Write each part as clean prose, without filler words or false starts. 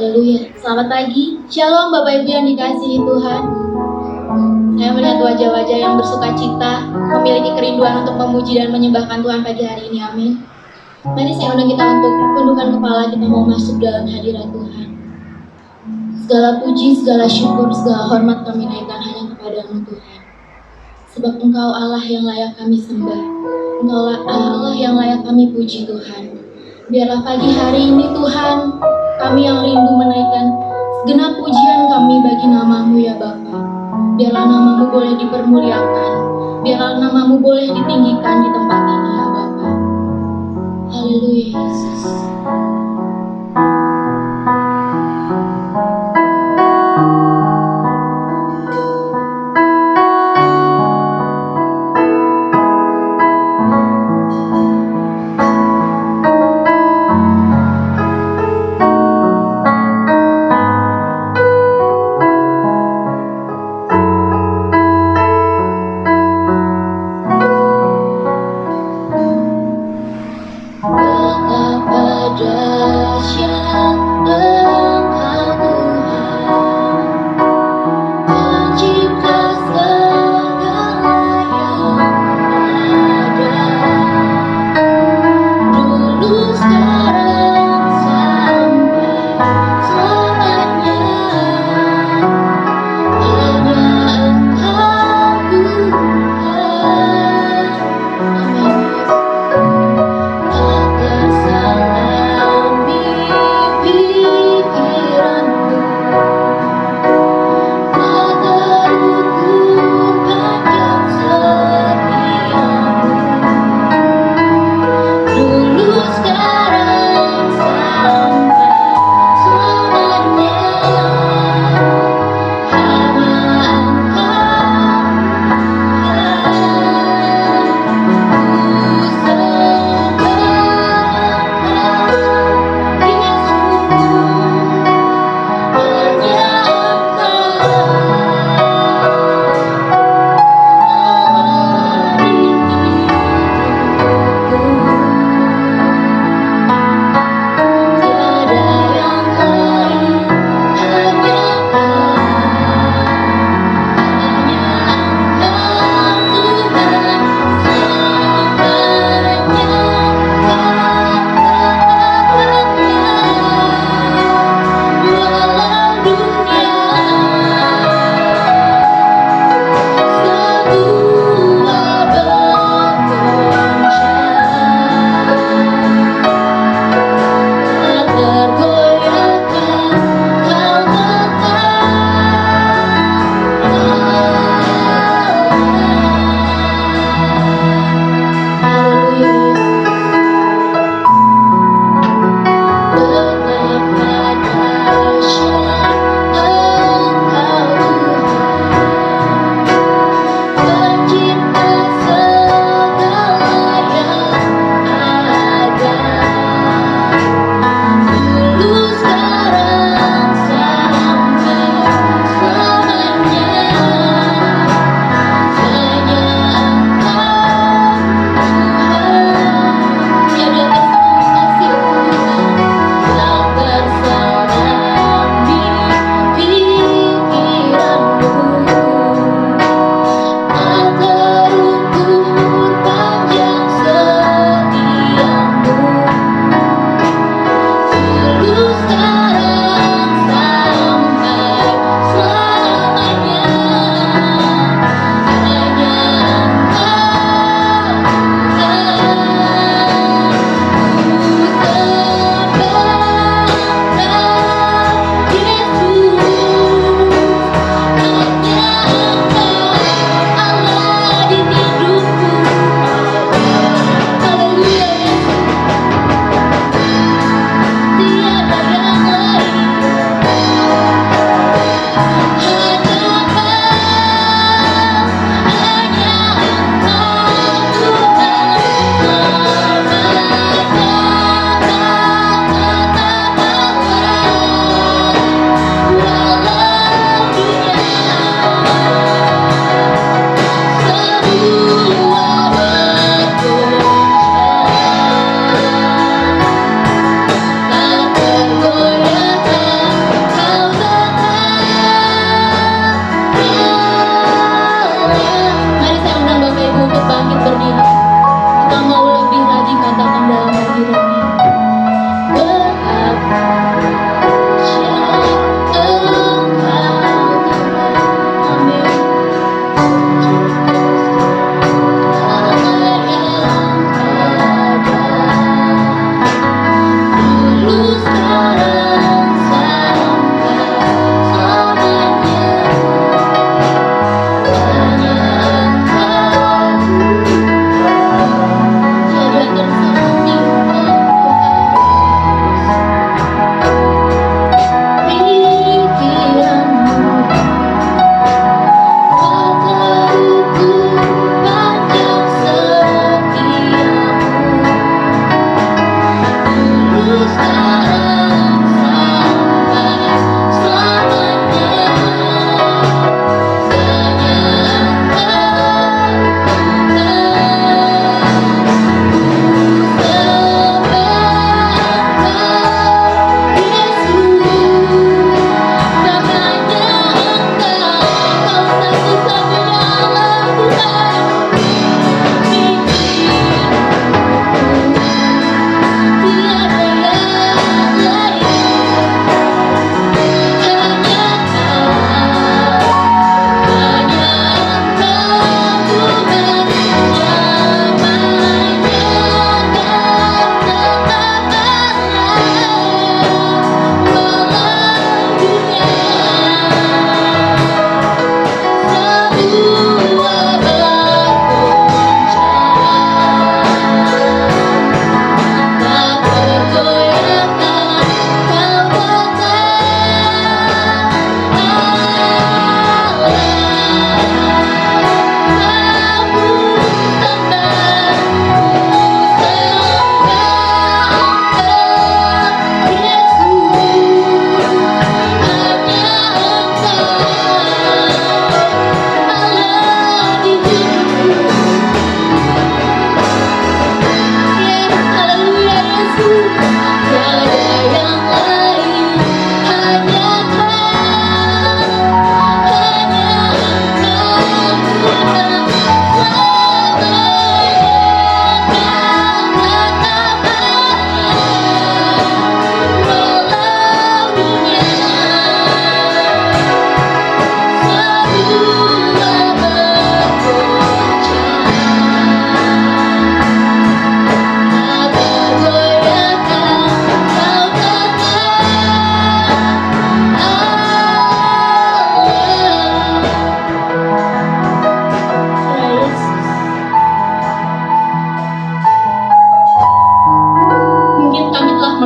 Haleluya. Selamat pagi. Shalom Bapak Ibu yang dikasihi Tuhan. Saya melihat wajah-wajah yang bersuka cita, memiliki kerinduan untuk memuji dan menyembahkan Tuhan pagi hari ini. Amin. Mari saya undang kita untuk tundukkan kepala, kita mau masuk dalam hadirat Tuhan. Segala puji, segala syukur, segala hormat kami naikkan hanya kepada-Mu Tuhan. Sebab Engkau Allah yang layak kami sembah. Engkau Allah yang layak kami puji Tuhan. Biarlah pagi hari ini Tuhan, kami yang rindu menaikkan segenap pujian kami bagi nama-Mu ya Bapa. Biarlah nama-Mu boleh dipermuliakan. Biarlah nama-Mu boleh ditinggikan di tempat ini ya Bapa. Haleluya Yesus. Betapa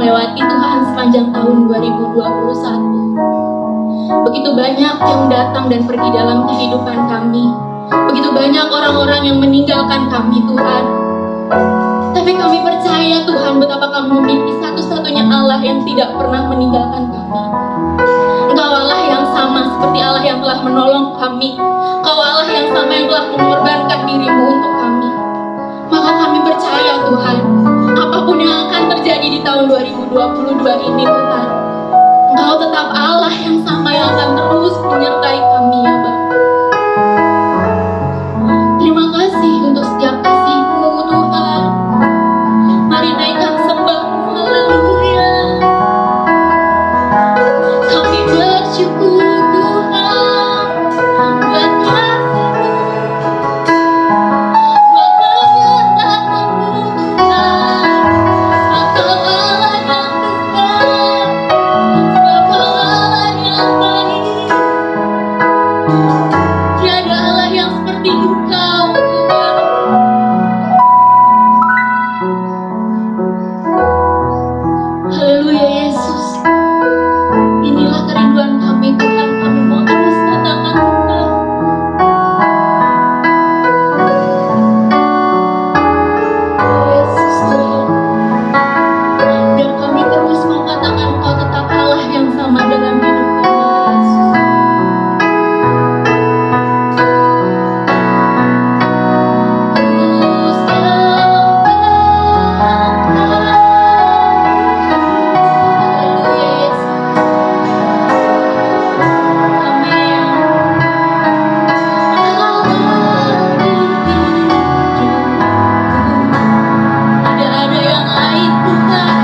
melewati Tuhan sepanjang tahun 2021. Begitu banyak yang datang dan pergi dalam kehidupan kami. Begitu banyak orang-orang yang meninggalkan kami, Tuhan. Tapi kami percaya, Tuhan, betapa kami memiliki satu-satunya Allah yang tidak pernah meninggalkan kami. Engkau Allah yang sama seperti Allah yang telah menolong kami. Engkau Allah yang sama yang telah mengorbankan dirimu untuk kami. Maka kami percaya, Tuhan, apapun yang akan terjadi di tahun 2022 ini, Tuhan, Engkau tetap Allah yang sama yang akan terus menyertai kami, ya Bapa. Terima kasih untuk setiap kasih-Mu, Tuhan. Mari naikkan sembah-Mu, haleluya. Kami bersyukur, Tuhan, buat kasih-Mu, buat penyertaan-Mu, Tuhan. Engkau Allah yang besar, Engkau Allah yang baik. Tiada Allah yang seperti Engkau, Tuhan. Haleluya, Yesus. Inilah kerinduan kami, Tuhan. Kami mau terus katakan, Tuhan. Yesus, Tuhan. Biar kami terus mengatakan Engkau tetap Allah yang sama dalam hidup kami, Yesus. Haleluya, Yesus. Amin. Tidak ada yang lain, Tuhan.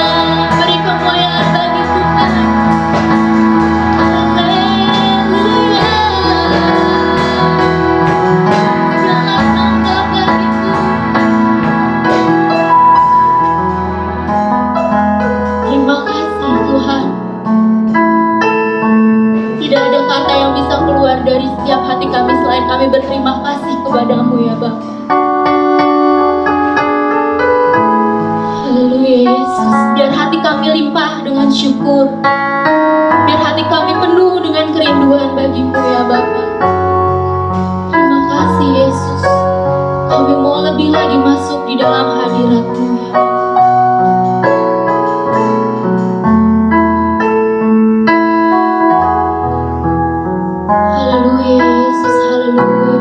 Hanya beri kemuliaan bagi Tuhan. Haleluya. Segala sangka bagiku. Terima kasih, Tuhan. Tidak ada kata yang bisa keluar dari setiap hati kami selain kami berterima kasih kepadamu, ya Bapa. Haleluya, Yesus. Biar hati kami limpah dengan syukur. Biar hati kami penuh dengan kerinduan bagimu, ya Bapa. Terima kasih, Yesus. Kami mau lebih lagi masuk di dalam hadirat-Mu, ya Bapa. Haleluya, Yesus. Haleluya.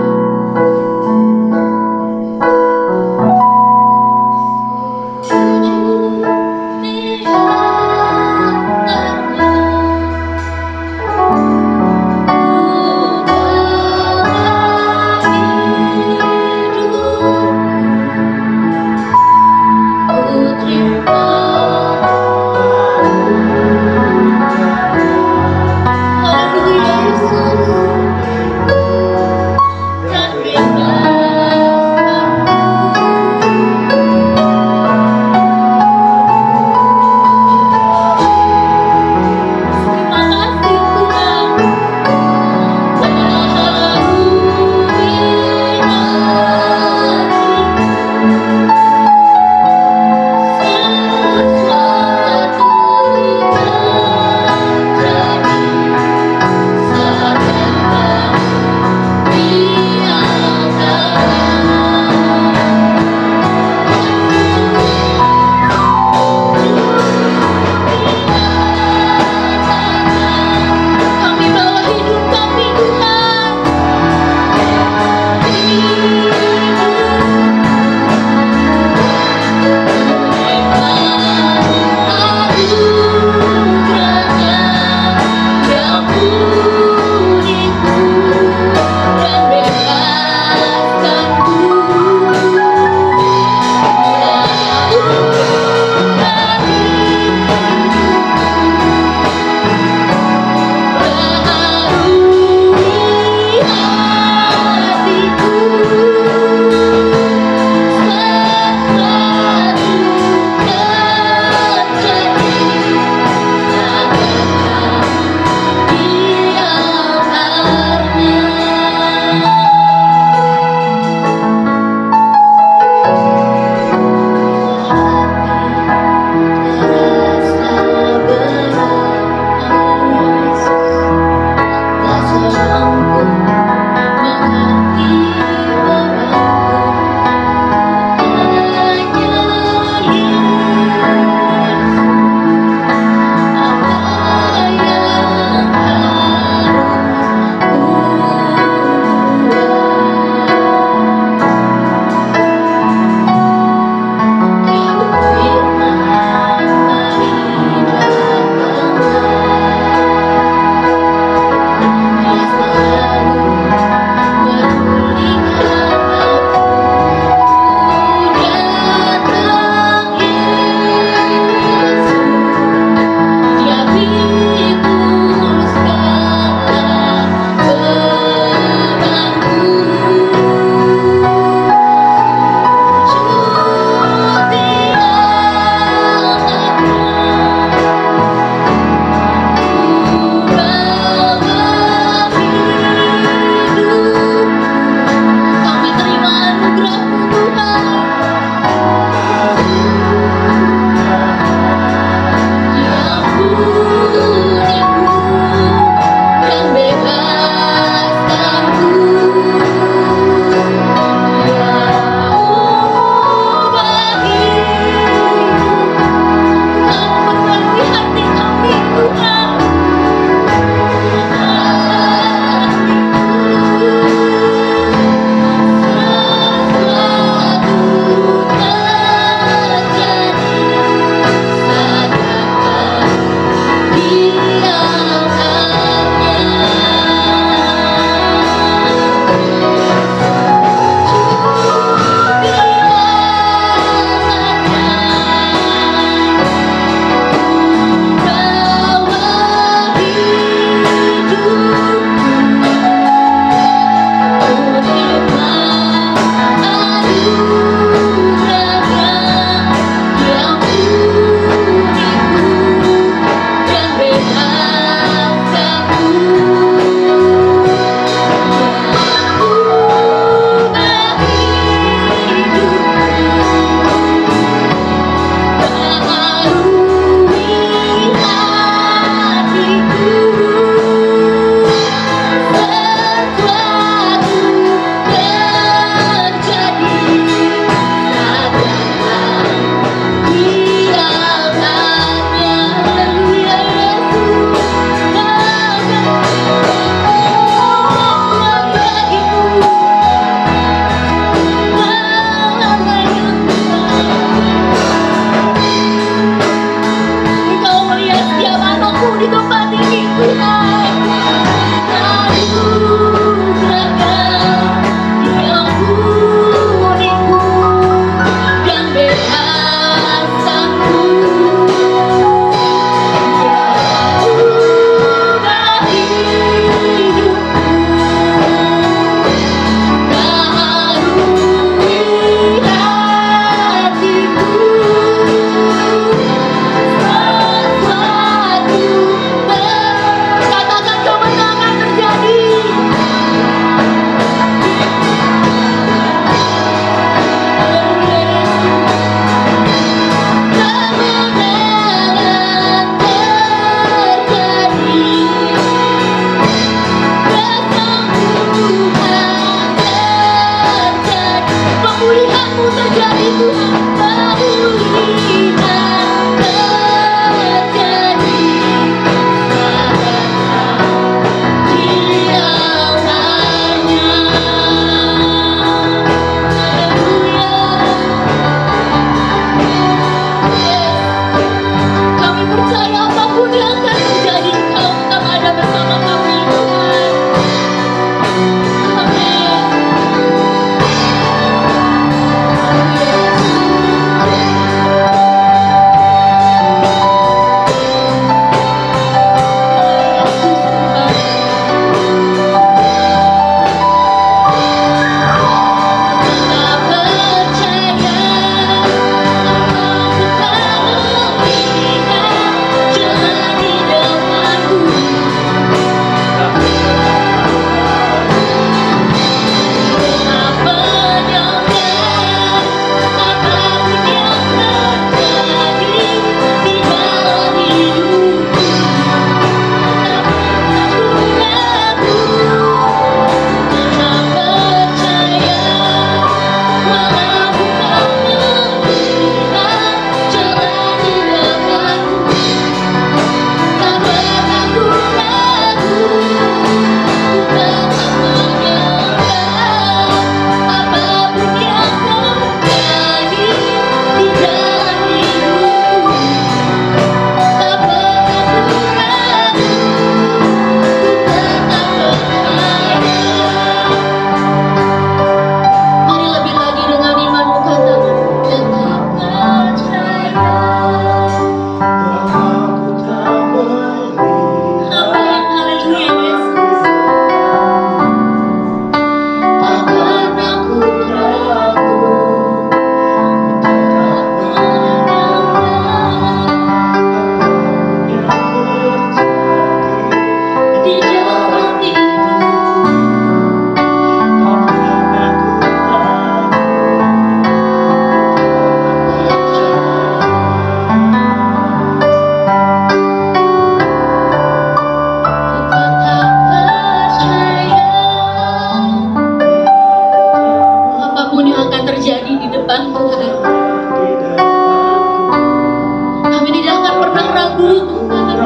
ragu Tuhan.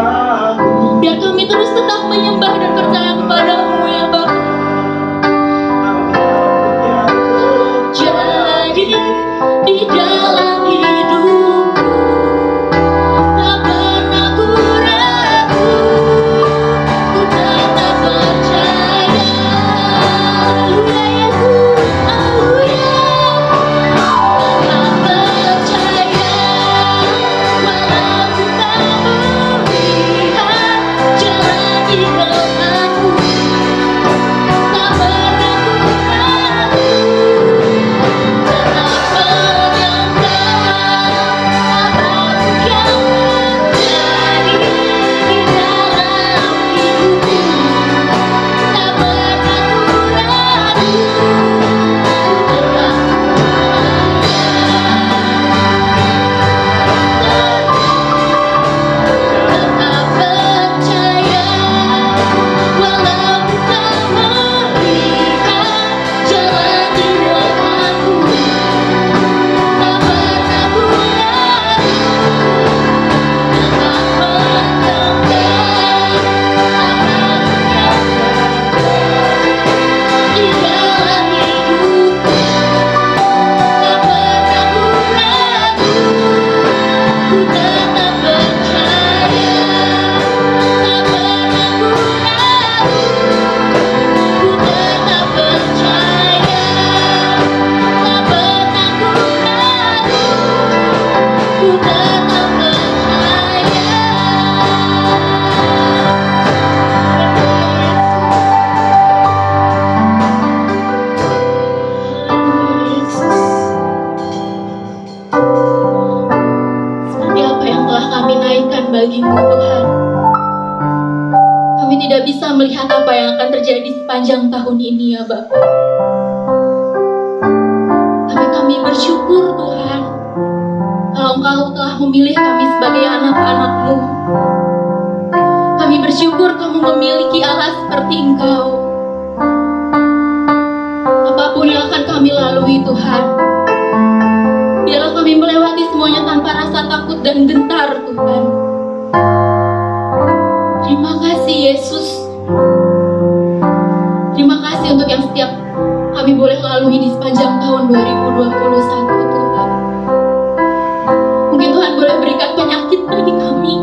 Biar kami terus tetap menyembah dan percaya kepada-Mu ya Bapa. Jadi di dalam hidupku tak pernah ku ragu, ku tetap percaya. Haleluya Yesus, haleluya. Tetap percaya walau ku tak melihat jalan hidupku. Tak pernah ku ragu, tetap menyembah apapun yang terjadi di dalam hidupku. Tak pernah ku ragu, tetap percaya walau ku tak melihat jalan hidupku. Tak pernah ku ragu, tetap menyembah apapun yang terjadi di dalam hidupku. Tak pernah ku ragu, ku tetap percaya. Tak pernah ku ragu, ku tetap percaya. Tak pernah ku ragu, ku tetap percaya. Seperti apa yang telah kami naikkan bagi-Mu Tuhan, kami tidak bisa melihat apa yang akan terjadi sepanjang tahun ini ya Bapa. Tapi kami bersyukur Tuhan, kalau Engkau telah memilih kami sebagai anak-anak-Mu. Kami bersyukur kamu memiliki Allah seperti Engkau. Apapun yang akan kami lalui Tuhan, biarlah kami melewati semuanya tanpa rasa takut dan gentar Tuhan. Terima kasih Yesus. Terima kasih untuk yang setiap kami boleh lalui di sepanjang tahun 2021 Tuhan. Mungkin Tuhan boleh berikan penyakit bagi kami,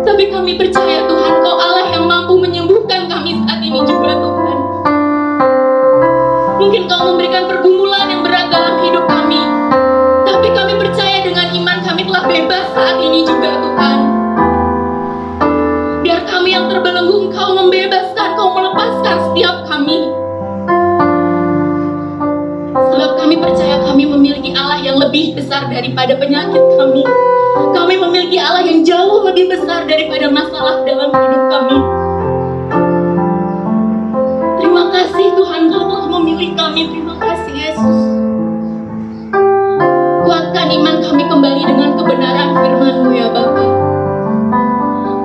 tapi kami percaya Tuhan Kau Allah yang mampu menyembuhkan kami saat ini juga Tuhan. Mungkin Kau memberikan pergumulan yang berat dalam hidup kami, tapi kami percaya dengan iman kami telah bebas saat ini juga Tuhan. Biar kami yang terbelenggu Engkau membebaskan, Kau melepaskan setiap kami. Sebab kami percaya kami memiliki Allah yang lebih besar daripada penyakit kami. Kami memiliki Allah yang jauh lebih besar daripada masalah dalam hidup kami. Terima kasih Tuhan Kau telah memilih kami. Terima kasih Yesus. Kuatkan iman kami kembali dengan kebenaran firman-Mu ya Bapa.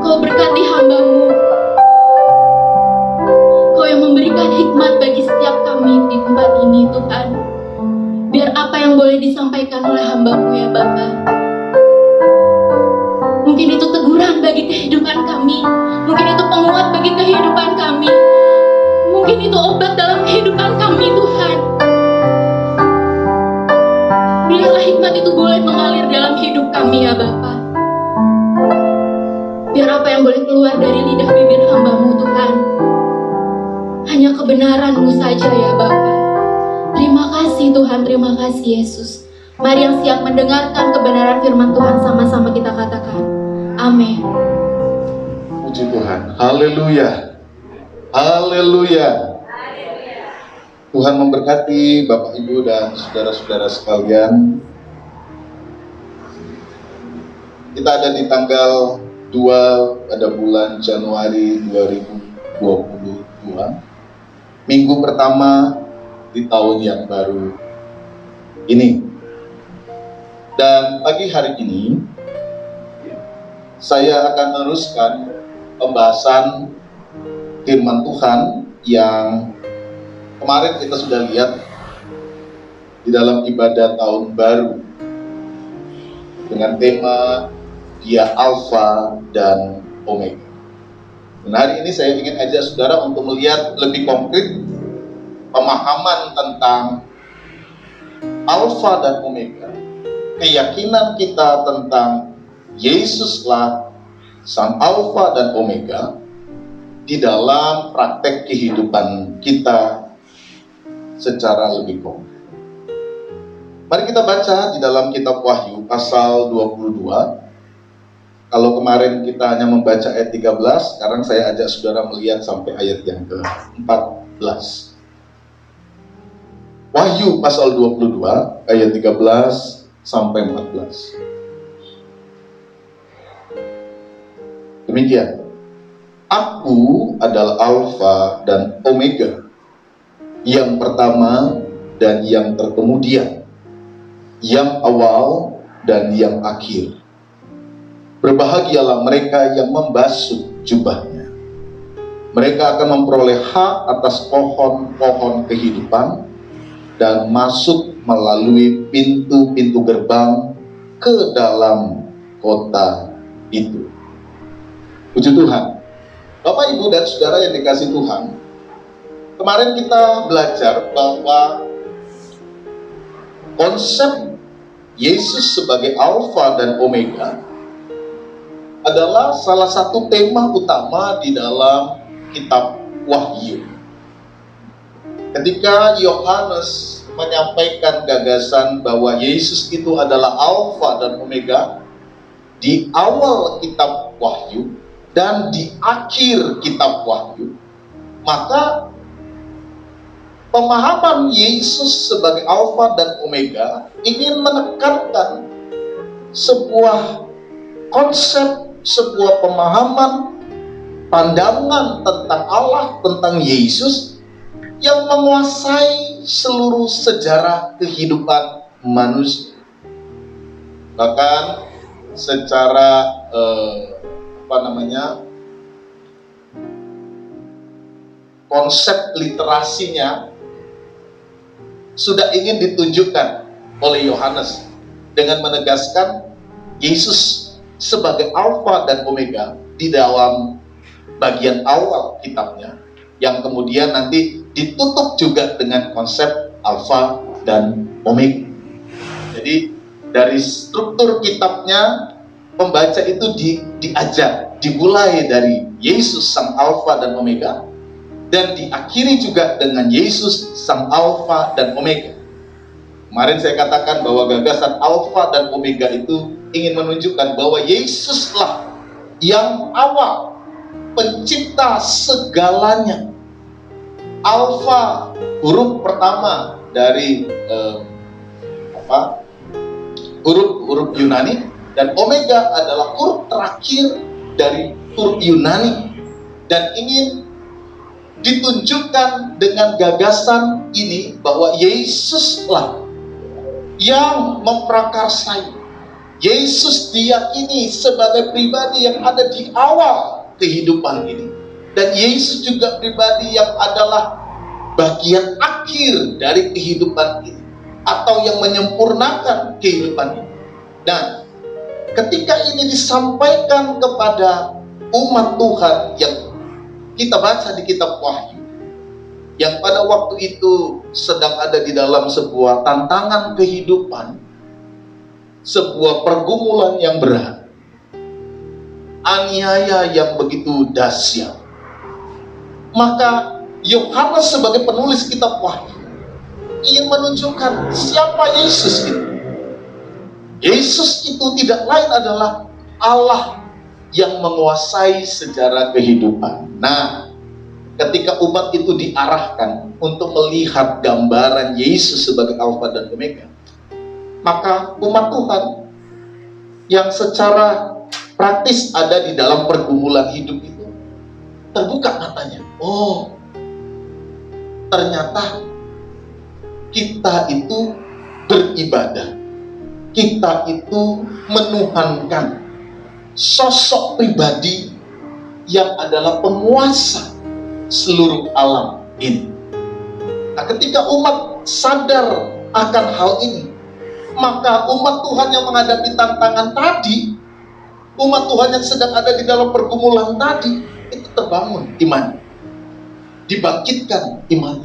Kau berkati hamba-Mu. Kau yang memberikan hikmat bagi setiap kami di tempat ini Tuhan. Biar apa yang boleh disampaikan oleh hamba-Mu ya Bapa, mungkin itu teguran bagi kehidupan kami, mungkin itu penguat bagi kehidupan kami, mungkin itu obat dalam kehidupan kami Tuhan. Biarlah hikmat itu boleh mengalir dalam hidup kami ya Bapa. Biar apa yang boleh keluar dari lidah bibir hamba-Mu Tuhan, hanya kebenaran-Mu saja ya Bapa. Terima kasih Tuhan, terima kasih Yesus. Mari yang siap mendengarkan kebenaran firman Tuhan sama-sama kita katakan, amin. Puji Tuhan, haleluya, haleluya. Tuhan memberkati Bapak Ibu dan saudara-saudara sekalian. Kita ada di tanggal 2 pada bulan Januari 2022, minggu pertama di tahun yang baru ini. Dan pagi hari ini saya akan meneruskan pembahasan firman Tuhan yang kemarin kita sudah lihat di dalam ibadah tahun baru dengan tema Dia Alfa dan Omega. Dan hari ini saya ingin ajak saudara untuk melihat lebih konkret pemahaman tentang Alfa dan Omega, keyakinan kita tentang Yesuslah Sang Alfa dan Omega di dalam praktek kehidupan kita secara lebih konkret. Mari kita baca di dalam kitab Wahyu pasal 22. Kalau kemarin kita hanya membaca ayat 13, sekarang saya ajak saudara melihat sampai ayat yang ke-14. Wahyu pasal 22 ayat 13 sampai 14. Demikian. Aku adalah Alfa dan Omega, yang pertama dan yang terkemudian, yang awal dan yang akhir. Berbahagialah mereka yang membasuh jubahnya. Mereka akan memperoleh hak atas pohon-pohon kehidupan dan masuk melalui pintu-pintu gerbang ke dalam kota itu. Puji Tuhan. Bapak, Ibu, dan saudara yang dikasihi Tuhan, kemarin kita belajar bahwa konsep Yesus sebagai Alfa dan Omega adalah salah satu tema utama di dalam kitab Wahyu. Ketika Yohanes menyampaikan gagasan bahwa Yesus itu adalah Alfa dan Omega di awal kitab Wahyu dan di akhir kitab Wahyu, maka pemahaman Yesus sebagai Alfa dan Omega ingin menekankan sebuah konsep, sebuah pemahaman, pandangan tentang Allah, tentang Yesus yang menguasai seluruh sejarah kehidupan manusia. Bahkan secara konsep literasinya sudah ingin ditunjukkan oleh Yohanes dengan menegaskan Yesus sebagai Alfa dan Omega di dalam bagian awal kitabnya, yang kemudian nanti ditutup juga dengan konsep Alfa dan Omega. Jadi dari struktur kitabnya, pembaca itu diajak, dimulai dari Yesus Sang Alfa dan Omega, dan diakhiri juga dengan Yesus Sang Alfa dan Omega. Kemarin saya katakan bahwa gagasan Alfa dan Omega itu ingin menunjukkan bahwa Yesuslah yang awal, pencipta segalanya. Alfa, huruf pertama dari huruf Yunani, dan Omega adalah huruf terakhir dari huruf Yunani, dan ingin ditunjukkan dengan gagasan ini bahwa Yesuslah yang memprakarsai. Yesus diyakini sebagai pribadi yang ada di awal kehidupan ini, dan Yesus juga pribadi yang adalah bagian akhir dari kehidupan ini, atau yang menyempurnakan kehidupan ini. Dan ketika ini disampaikan kepada umat Tuhan yang kita baca di kitab Wahyu, yang pada waktu itu sedang ada di dalam sebuah tantangan kehidupan, sebuah pergumulan yang berat, aniaya yang begitu dahsyat, maka Yohanes sebagai penulis kitab Wahyu ingin menunjukkan siapa Yesus itu. Yesus itu tidak lain adalah Allah yang menguasai sejarah kehidupan. Nah, ketika umat itu diarahkan untuk melihat gambaran Yesus sebagai Alfa dan Omega, maka umat Tuhan yang secara praktis ada di dalam pergumulan hidup itu terbuka matanya. Oh, ternyata kita itu beribadah, kita itu menuhankan sosok pribadi yang adalah penguasa seluruh alam ini. Nah, ketika umat sadar akan hal ini, maka umat Tuhan yang menghadapi tantangan tadi umat Tuhan yang sedang ada di dalam pergumulan tadi, itu terbangun iman, dibangkitkan iman,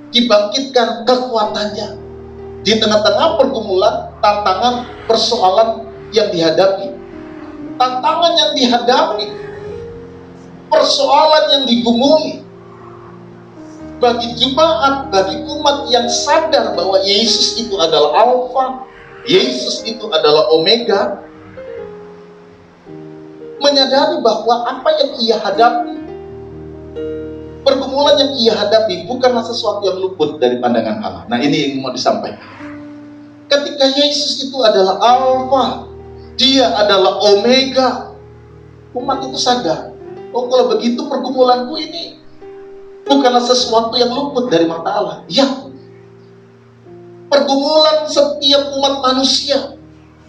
dibangkitkan kekuatannya di tengah-tengah pergumulan, tantangan, persoalan yang dihadapi, tantangan yang dihadapi, persoalan yang digumuli. Bagi jemaat, bagi umat yang sadar bahwa Yesus itu adalah Alfa, Yesus itu adalah Omega, menyadari bahwa apa yang ia hadapi, pergumulan yang ia hadapi bukanlah sesuatu yang luput dari pandangan Allah. Nah, ini yang mau disampaikan. Ketika Yesus itu adalah Alfa, dia adalah Omega, umat itu sadar, oh kalau begitu pergumulanku ini bukanlah sesuatu yang luput dari mata Allah. Ya, pergumulan setiap umat manusia,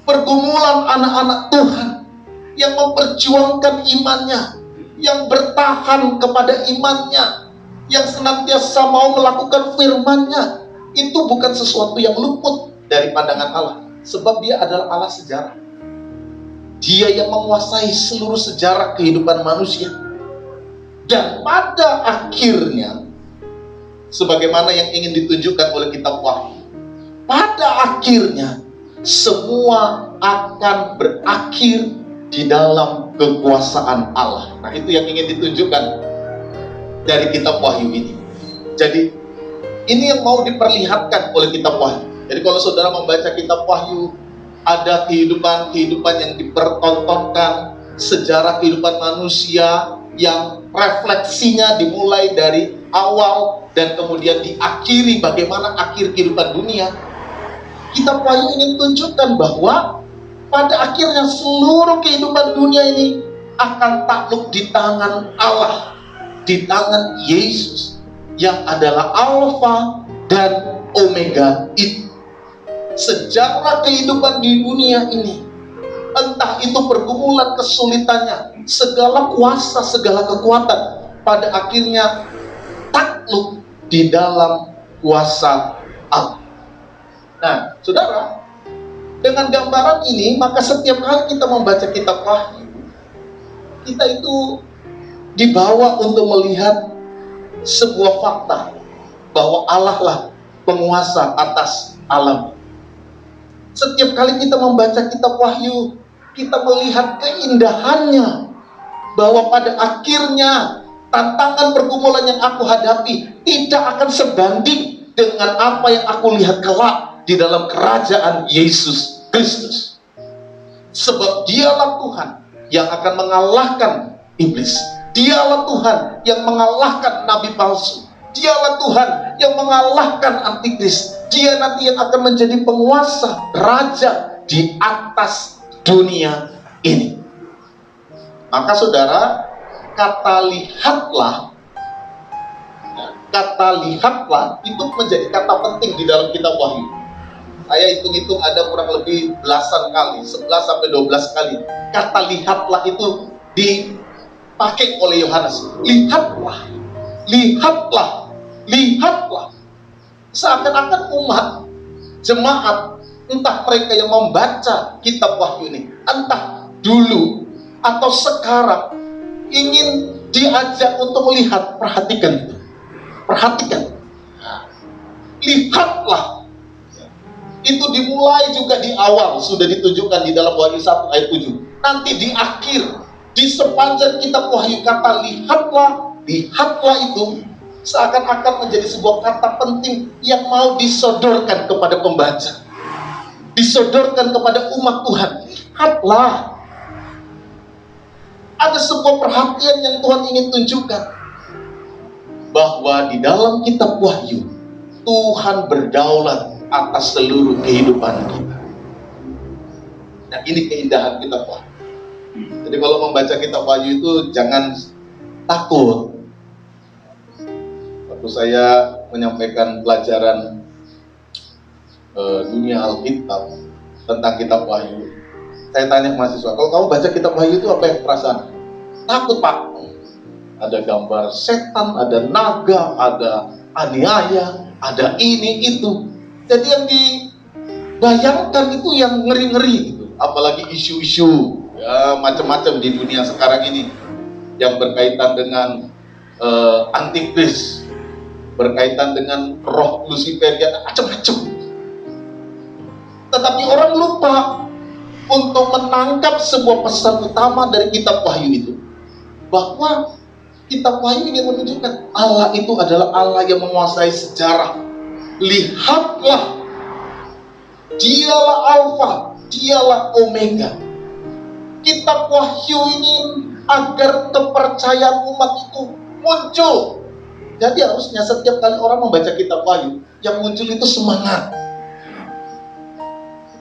pergumulan anak-anak Tuhan yang memperjuangkan imannya, yang bertahan kepada imannya, yang senantiasa mau melakukan firman-Nya, itu bukan sesuatu yang luput dari pandangan Allah, sebab dia adalah Allah sejarah. Dia yang menguasai seluruh sejarah kehidupan manusia. Dan pada akhirnya, sebagaimana yang ingin ditunjukkan oleh kitab Wahyu, pada akhirnya semua akan berakhir di dalam kekuasaan Allah. Nah, itu yang ingin ditunjukkan dari kitab Wahyu ini. Jadi ini yang mau diperlihatkan oleh kitab Wahyu. Jadi kalau saudara membaca kitab Wahyu, ada kehidupan-kehidupan yang dipertontonkan, sejarah kehidupan manusia yang refleksinya dimulai dari awal dan kemudian diakhiri bagaimana akhir kehidupan dunia. Kitab Wahyu ingin tunjukkan bahwa pada akhirnya seluruh kehidupan dunia ini akan takluk di tangan Allah, di tangan Yesus yang adalah Alfa dan Omega itu. Sejarah kehidupan di dunia ini, entah itu pergumulan kesulitannya, segala kuasa, segala kekuatan, pada akhirnya takluk di dalam kuasa Allah. Nah, saudara, dengan gambaran ini, maka setiap kali kita membaca kitab Wahyu, kita itu dibawa untuk melihat sebuah fakta bahwa Allah lah penguasa atas alam. Setiap kali kita membaca kitab Wahyu, kita melihat keindahannya, bahwa pada akhirnya tantangan pergumulan yang aku hadapi tidak akan sebanding dengan apa yang aku lihat kelak di dalam kerajaan Yesus Kristus. Sebab dialah Tuhan yang akan mengalahkan iblis. Dialah Tuhan yang mengalahkan nabi palsu. Dialah Tuhan yang mengalahkan antikris. Dia nanti yang akan menjadi penguasa, raja di atas dunia ini. Maka saudara, kata lihatlah itu menjadi kata penting di dalam kitab Wahyu. Saya hitung-hitung ada kurang lebih belasan kali, 11 sampai 12 kali kata lihatlah itu dipakai oleh Yohanes. Lihatlah, lihatlah, lihatlah. Seakan-akan umat, jemaat, entah mereka yang membaca kitab Wahyu ini, entah dulu atau sekarang, ingin diajak untuk melihat. Perhatikan itu, perhatikan. Lihatlah. Itu dimulai juga di awal, sudah ditunjukkan di dalam Wahyu 1 ayat 7. Nanti di akhir, di sepanjang kitab Wahyu, kata lihatlah, lihatlah itu seakan-akan menjadi sebuah kata penting yang mau disodorkan kepada pembaca, disodorkan kepada umat Tuhan. Lihatlah. Ada sebuah perhatian yang Tuhan ingin tunjukkan, bahwa di dalam kitab Wahyu Tuhan berdaulat atas seluruh kehidupan kita. Nah, ini keindahan kitab Wahyu. Jadi kalau membaca kitab Wahyu itu jangan takut. Waktu saya menyampaikan pelajaran dunia Alkitab tentang kitab Wahyu, saya tanya ke mahasiswa, kalau kamu baca kitab Wahyu itu apa yang perasaan? Takut, Pak. Ada gambar setan, ada naga, ada aniaya, ada ini itu. Jadi yang dibayangkan itu yang ngeri-ngeri gitu. Apalagi isu-isu ya, Ya, macam-macam di dunia sekarang ini yang berkaitan dengan antikris, berkaitan dengan roh Lucifer, ya macam-macam. Tetapi orang lupa untuk menangkap sebuah pesan utama dari kitab Wahyu itu, bahwa kitab Wahyu ingin menunjukkan Allah itu adalah Allah yang menguasai sejarah. Lihatlah, dialah Alfa, dialah Omega. Kitab Wahyu ini agar kepercayaan umat itu muncul. Jadi harusnya setiap kali orang membaca kitab Wahyu, yang muncul itu semangat.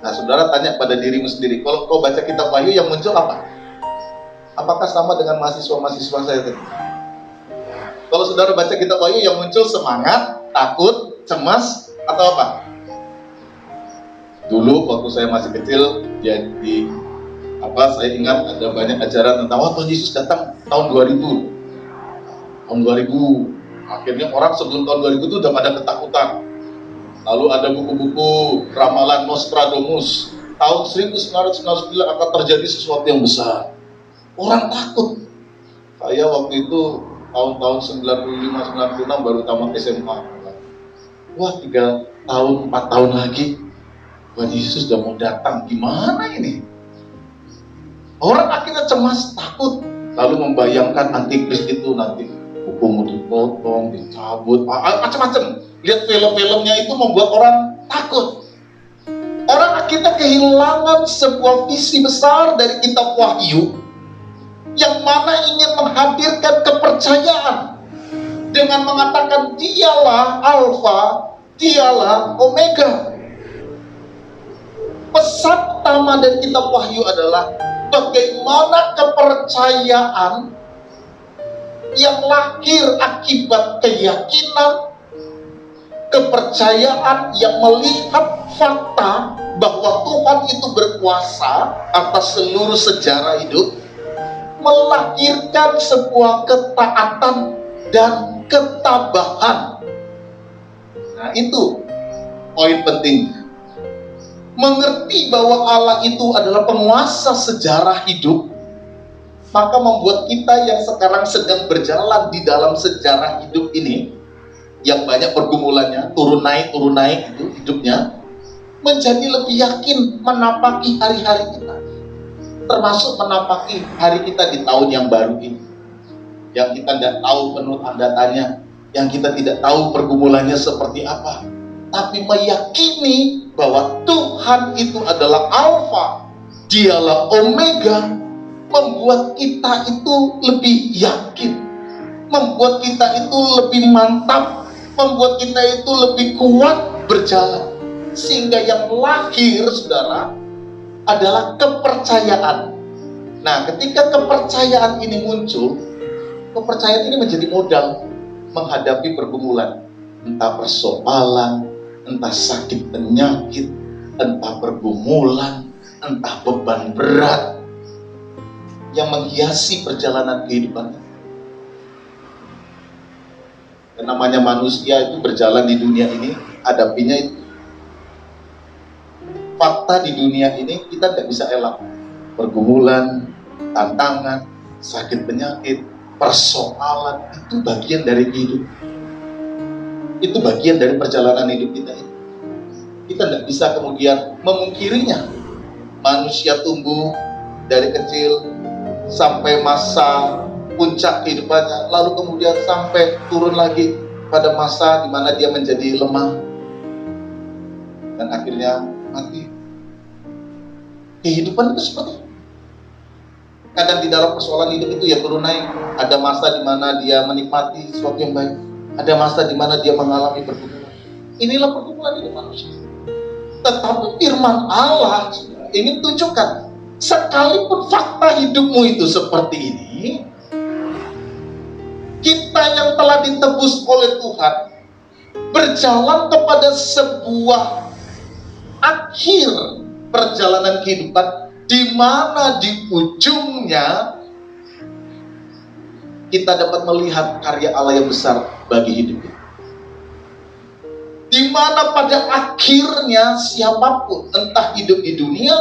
Nah, saudara tanya pada dirimu sendiri, kalau kau baca kitab Wahyu, yang muncul apa? Apakah sama dengan mahasiswa-mahasiswa saya tadi? Kalau saudara baca kitab Wahyu, yang muncul semangat, takut, cemas, atau apa? Dulu waktu saya masih kecil, saya ingat ada banyak ajaran tentang Tuhan Yesus datang tahun 2000. Tahun 2000. Akhirnya orang sebelum tahun 2000 itu udah pada ketakutan. Lalu ada buku-buku ramalan Nostradamus. Tahun 1999 akan terjadi sesuatu yang besar. Orang takut. Saya waktu itu tahun-tahun 95-96 baru tamat SMA. Wah, 3 tahun, 4 tahun lagi Tuhan Yesus sudah mau datang. Gimana ini? Orang akhirnya cemas, takut, lalu membayangkan antikris itu nanti hukum dipotong, dicabut, macam-macam. Lihat film-filmnya itu membuat orang takut. Orang akhirnya kehilangan sebuah visi besar dari kitab Wahyu, yang mana ingin menghadirkan kepercayaan dengan mengatakan dialah Alfa, dialah Omega. Pesan utama dari kitab Wahyu adalah bagaimana kepercayaan yang lahir akibat keyakinan, kepercayaan yang melihat fakta bahwa Tuhan itu berkuasa atas seluruh sejarah hidup, melahirkan sebuah ketaatan dan ketabahan. Nah, itu poin penting. Mengerti bahwa Allah itu adalah penguasa sejarah hidup, maka membuat kita yang sekarang sedang berjalan di dalam sejarah hidup ini, yang banyak pergumulannya, turun naik itu hidupnya, menjadi lebih yakin menapaki hari-hari kita, termasuk menapaki hari kita di tahun yang baru ini, yang kita tidak tahu penuh tanda tanya, yang kita tidak tahu pergumulannya seperti apa, tapi meyakini bahwa Tuhan itu adalah Alfa, dialah Omega, membuat kita itu lebih yakin, membuat kita itu lebih mantap, membuat kita itu lebih kuat berjalan. Sehingga yang lahir, saudara, adalah kepercayaan. Nah, ketika kepercayaan ini muncul, kepercayaan ini menjadi modal menghadapi pergumulan, entah persoalan, entah sakit penyakit, entah pergumulan, entah beban berat yang menghiasi perjalanan kehidupan. Yang namanya manusia itu berjalan di dunia ini, hadapinya itu. Fakta di dunia ini kita tidak bisa elak. Pergumulan, tantangan, sakit penyakit, persoalan, itu bagian dari kehidupan. Itu bagian dari perjalanan hidup kita ini. Kita tidak bisa kemudian memungkirinya. Manusia tumbuh dari kecil sampai masa puncak kehidupannya, lalu kemudian sampai turun lagi pada masa di mana dia menjadi lemah dan akhirnya mati. Kehidupan itu seperti itu. Kadang di dalam persoalan hidup itu ya turun naik. Ada masa di mana dia menikmati sesuatu yang baik, ada masa di mana dia mengalami pergumulan. Inilah pergumulan hidup manusia. Tetapi firman Allah ingin tunjukkan, sekalipun fakta hidupmu itu seperti ini, kita yang telah ditebus oleh Tuhan berjalan kepada sebuah akhir perjalanan kehidupan, di mana di ujungnya kita dapat melihat karya Allah yang besar bagi hidup kita. Di mana pada akhirnya siapapun, entah hidup di dunia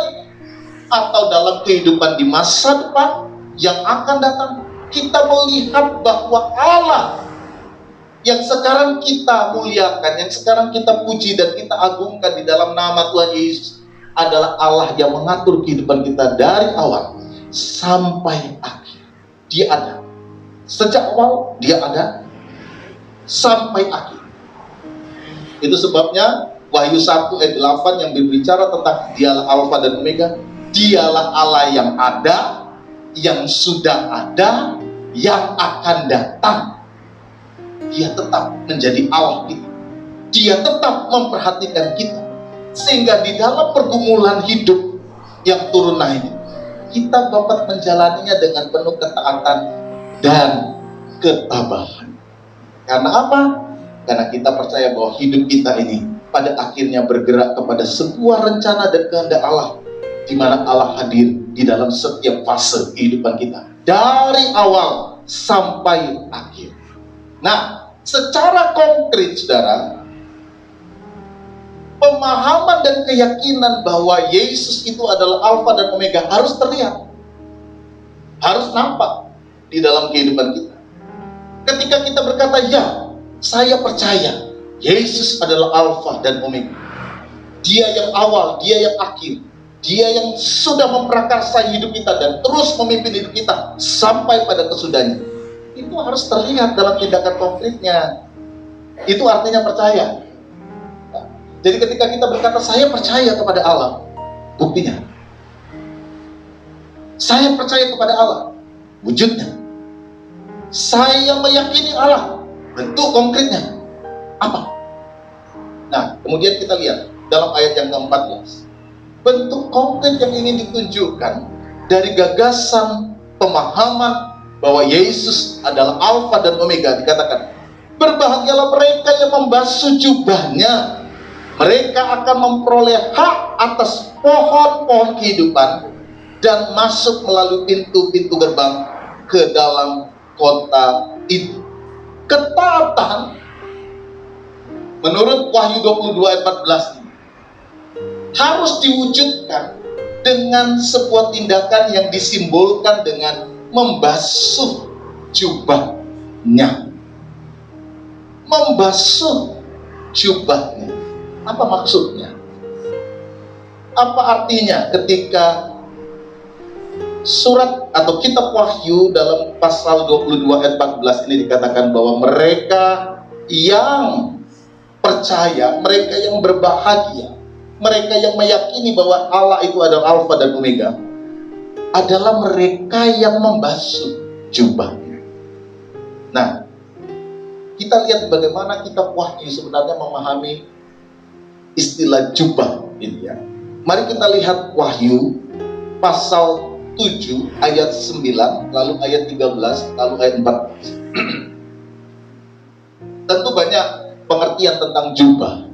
atau dalam dalam kehidupan di masa depan yang akan datang, kita melihat bahwa Allah yang sekarang kita muliakan, yang sekarang kita puji dan kita agungkan di dalam nama Tuhan Yesus adalah Allah yang mengatur kehidupan kita dari awal sampai akhir. Dia ada. Sejak awal dia ada sampai akhir. Itu sebabnya Wahyu 1 ayat 8 yang berbicara tentang dialah Alfa dan Omega. Dialah Allah yang ada, yang sudah ada, yang akan datang. Dia tetap menjadi Allah kita. Dia tetap memperhatikan kita. Sehingga di dalam pergumulan hidup yang turun naik, kita dapat menjalaninya dengan penuh ketaatan dan ketabahan. Karena apa? Karena kita percaya bahwa hidup kita ini pada akhirnya bergerak kepada sebuah rencana dan kehendak Allah, di mana Allah hadir di dalam setiap fase kehidupan kita dari awal sampai akhir. Nah, secara konkret, saudara, pemahaman dan keyakinan bahwa Yesus itu adalah Alfa dan Omega harus terlihat, harus nampak di dalam kehidupan kita. Ketika kita berkata, ya, saya percaya Yesus adalah Alfa dan Omega. Dia yang awal, dia yang akhir. Dia yang sudah memprakarsa hidup kita dan terus memimpin hidup kita sampai pada kesudahannya. Itu harus terlihat dalam tindakan konkretnya. Itu artinya percaya. Nah, jadi ketika kita berkata, saya percaya kepada Allah, buktinya. Saya percaya kepada Allah, wujudnya. Saya meyakini Allah, bentuk konkretnya. Apa? Nah, kemudian kita lihat dalam ayat yang ke-14. Bentuk konkret yang ingin ditunjukkan dari gagasan pemahaman bahwa Yesus adalah Alfa dan Omega, dikatakan, berbahagialah mereka yang membasuh jubahnya. Mereka akan memperoleh hak atas pohon-pohon kehidupan dan masuk melalui pintu-pintu gerbang ke dalam kota itu. Ketaatan menurut Wahyu 22 ayat 14 ini harus diwujudkan dengan sebuah tindakan yang disimbolkan dengan membasuh jubahnya. Membasuh jubahnya. Apa maksudnya? Apa artinya ketika surat atau kitab Wahyu dalam pasal 22 ayat 14 ini dikatakan bahwa mereka yang percaya, mereka yang berbahagia, mereka yang meyakini bahwa Allah itu adalah Alfa dan Omega, adalah mereka yang membasuh jubahnya. Nah, kita lihat bagaimana kitab Wahyu sebenarnya memahami istilah jubah ini ya. Mari kita lihat Wahyu pasal 7 ayat 9, lalu ayat 13, lalu ayat 14. Tentu banyak pengertian tentang jubah,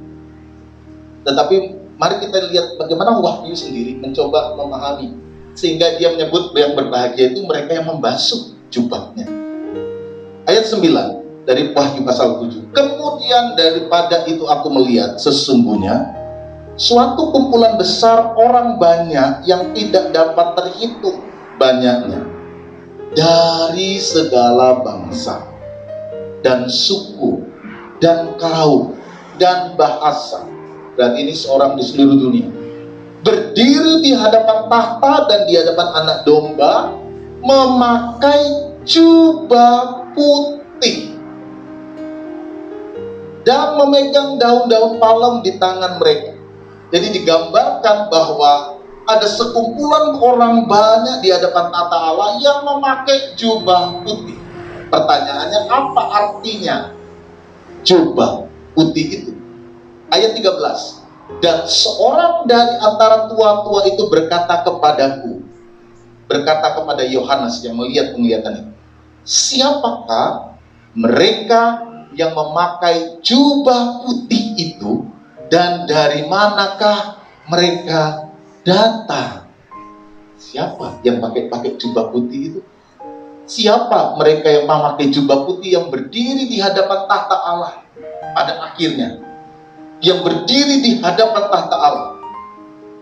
tetapi mari kita lihat bagaimana Wahyu sendiri mencoba memahami, sehingga dia menyebut yang berbahagia itu mereka yang membasuh jubahnya. Ayat 9 dari Wahyu pasal 7. Kemudian daripada itu aku melihat sesungguhnya suatu kumpulan besar orang banyak yang tidak dapat terhitung banyaknya, dari segala bangsa dan suku dan kaum dan bahasa. Dan ini seorang di seluruh dunia, berdiri di hadapan tahta dan di hadapan anak domba, memakai jubah putih dan memegang daun-daun palem di tangan mereka. Jadi digambarkan bahwa ada sekumpulan orang banyak di hadapan tahta Allah yang memakai jubah putih. Pertanyaannya, apa artinya jubah putih itu? Ayat 13. Dan seorang dari antara tua-tua itu berkata kepadaku, berkata kepada Yohanes yang melihat penglihatan itu, siapakah mereka yang memakai jubah putih itu, dan dari manakah mereka datang? Siapa yang pakai jubah putih itu? Siapa mereka yang memakai jubah putih yang berdiri di hadapan tahta Allah pada akhirnya, yang berdiri di hadapan tahta Allah?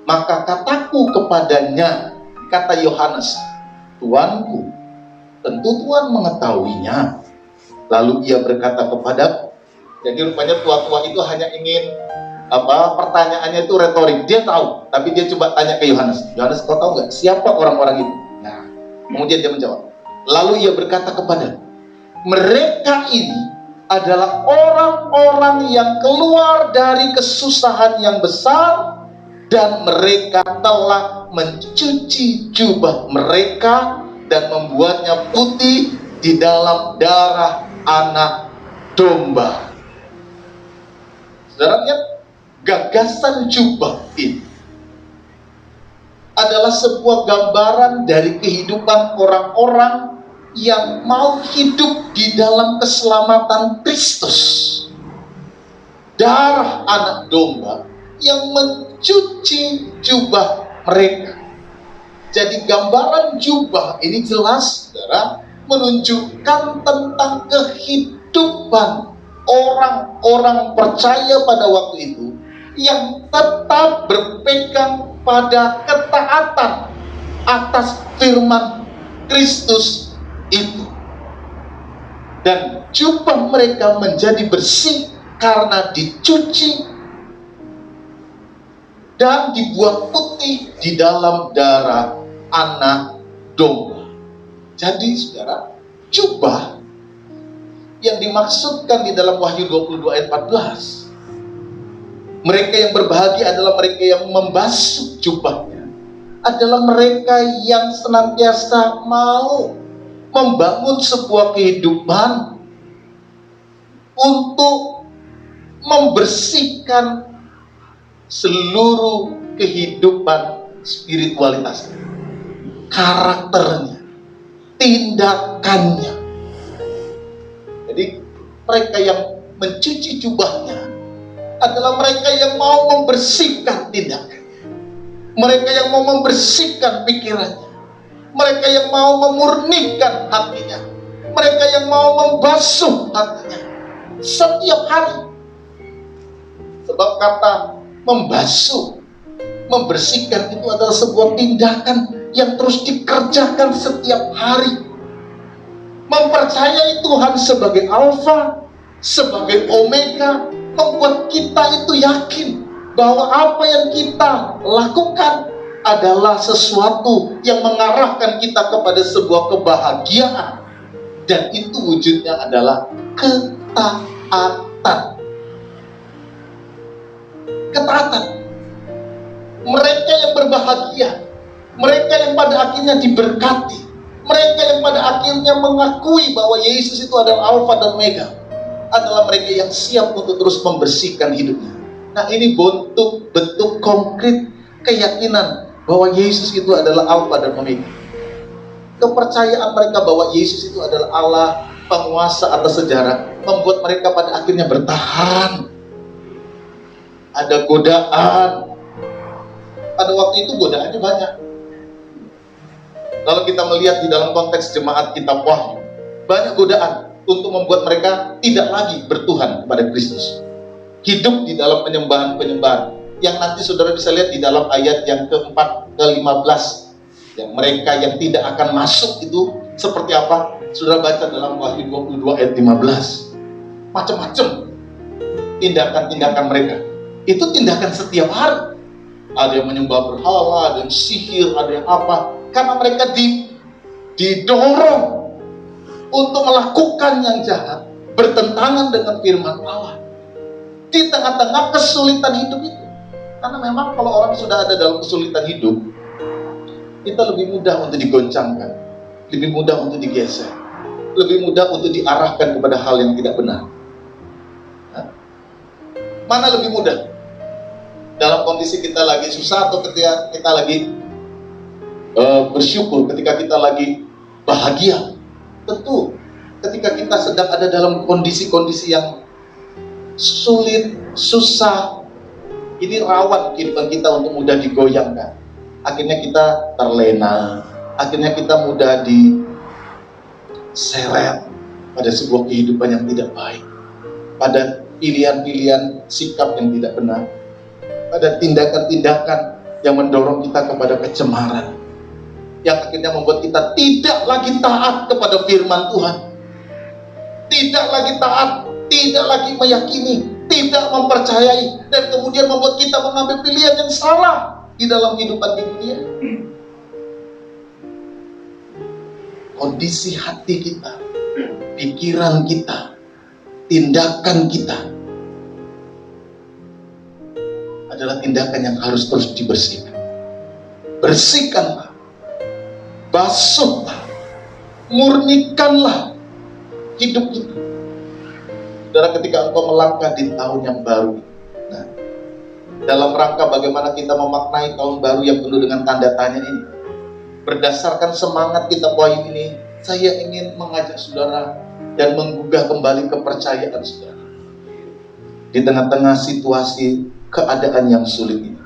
Maka kataku kepadanya, kata Yohanes, "Tuanku, tentu Tuhan mengetahuinya." Lalu ia berkata kepada, jadi rupanya tua-tua itu hanya ingin pertanyaannya itu retorik. Dia tahu, tapi dia coba tanya ke Yohanes, "Yohanes, kau tahu nggak siapa orang-orang itu?" Nah, kemudian dia menjawab. Lalu ia berkata kepada, "Mereka ini adalah orang-orang yang keluar dari kesusahan yang besar, dan mereka telah mencuci jubah mereka dan membuatnya putih di dalam darah anak domba." Saudara lihat, gagasan jubah ini adalah sebuah gambaran dari kehidupan orang-orang yang mau hidup di dalam keselamatan Kristus. Darah anak domba yang mencuci jubah mereka. Jadi gambaran jubah ini jelas, saudara, menunjukkan tentang kehidupan orang-orang percaya pada waktu itu yang tetap berpegang pada ketaatan atas firman Kristus itu. Dan jubah mereka menjadi bersih karena dicuci dan dibuat putih di dalam darah anak domba. Jadi saudara, jubah yang dimaksudkan di dalam Wahyu 22 ayat 14, mereka yang berbahagia adalah mereka yang membasuh jubahnya, adalah mereka yang senantiasa mau membangun sebuah kehidupan untuk membersihkan seluruh kehidupan spiritualitasnya, karakternya, tindakannya. Jadi mereka yang mencuci jubahnya adalah mereka yang mau membersihkan tindakannya, mereka yang mau membersihkan pikirannya, mereka yang mau memurnikan hatinya, mereka yang mau membasuh hatinya setiap hari. Sebab kata membasuh, membersihkan itu adalah sebuah tindakan yang terus dikerjakan setiap hari. Mempercayai Tuhan sebagai Alfa, sebagai Omega, membuat kita itu yakin bahwa apa yang kita lakukan adalah sesuatu yang mengarahkan kita kepada sebuah kebahagiaan, dan itu wujudnya adalah ketaatan. Ketaatan. Mereka yang berbahagia, mereka yang pada akhirnya diberkati, mereka yang pada akhirnya mengakui bahwa Yesus itu adalah Alfa dan Omega, adalah mereka yang siap untuk terus membersihkan hidupnya. Nah, ini bentuk konkret keyakinan bahwa Yesus itu adalah Alfa dan Omega. Kepercayaan mereka bahwa Yesus itu adalah Allah, penguasa atas sejarah, membuat mereka pada akhirnya bertahan. Ada godaan. Pada waktu itu godaannya banyak. Kalau kita melihat di dalam konteks jemaat kitab Wahyu, banyak godaan untuk membuat mereka tidak lagi bertuhan kepada Kristus, hidup di dalam penyembahan-penyembahan yang nanti saudara bisa lihat di dalam ayat yang keempat ke-15, yang mereka yang tidak akan masuk itu seperti apa. Saudara baca dalam Wahyu 22 ayat 15. Macam-macam tindakan-tindakan mereka. Itu tindakan setiap hari. Ada yang menyembah berhala, ada yang sihir, ada yang apa. Karena mereka didorong untuk melakukan yang jahat, bertentangan dengan firman Allah di tengah-tengah kesulitan hidup itu. Karena memang kalau orang sudah ada dalam kesulitan hidup, kita lebih mudah untuk digoncangkan, lebih mudah untuk digeser, lebih mudah untuk diarahkan kepada hal yang tidak benar. Mana lebih mudah? Dalam kondisi kita lagi susah atau ketika kita lagi bersyukur, ketika kita lagi bahagia? Tentu ketika kita sedang ada dalam kondisi-kondisi yang sulit, susah, ini rawan kehidupan kita untuk mudah digoyangkan. Akhirnya kita terlena, akhirnya kita mudah diseret pada sebuah kehidupan yang tidak baik, pada pilihan-pilihan sikap yang tidak benar, pada tindakan-tindakan yang mendorong kita kepada kecemaran. yang akhirnya membuat kita tidak lagi taat kepada firman Tuhan, tidak lagi taat, tidak lagi meyakini, tidak mempercayai, dan kemudian membuat kita mengambil pilihan yang salah di dalam kehidupan di dunia. Kondisi hati kita, pikiran kita, tindakan kita adalah tindakan yang harus terus dibersihkan. Bersihkanlah, basuhlah, murnikanlah hidup kita. Saudara, ketika engkau melangkah di tahun yang baru, nah, dalam rangka bagaimana kita memaknai tahun baru yang penuh dengan tanda tanya ini, berdasarkan semangat kita pagi ini, saya ingin mengajak saudara dan menggugah kembali kepercayaan saudara di tengah-tengah situasi keadaan yang sulit ini,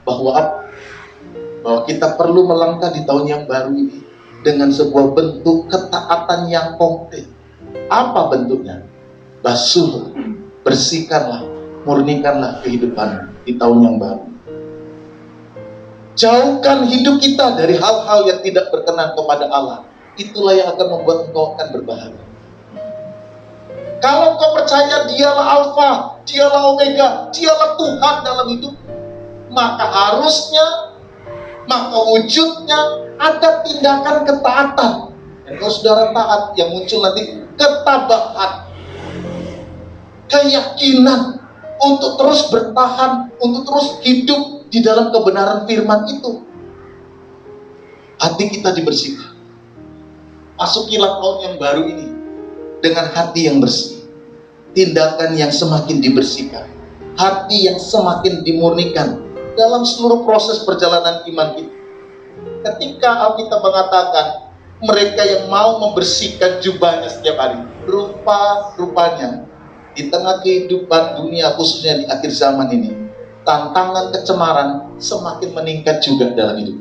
bahwa kita perlu melangkah di tahun yang baru ini dengan sebuah bentuk ketaatan yang konkret. Apa bentuknya? Basuhlah, bersihkanlah, murnikanlah kehidupan di tahun yang baru. Jauhkan hidup kita dari hal-hal yang tidak berkenan kepada Allah. Itulah yang akan membuat engkau akan berbahagia. Kalau engkau percaya dialah Alfa, dialah Omega, dialah Tuhan dalam hidup, maka harusnya, maka wujudnya ada tindakan ketaatan. Dan kalau saudara taat, yang muncul nanti ketabahan, keyakinan untuk terus bertahan, untuk terus hidup di dalam kebenaran firman itu. Hati kita dibersihkan. Masukilah tahun yang baru ini dengan hati yang bersih, tindakan yang semakin dibersihkan, hati yang semakin dimurnikan dalam seluruh proses perjalanan iman kita. Ketika Alkitab mengatakan mereka yang mau membersihkan jubahnya setiap hari, rupa-rupanya di tengah kehidupan dunia, khususnya di akhir zaman ini, tantangan kecemaran semakin meningkat juga dalam hidup.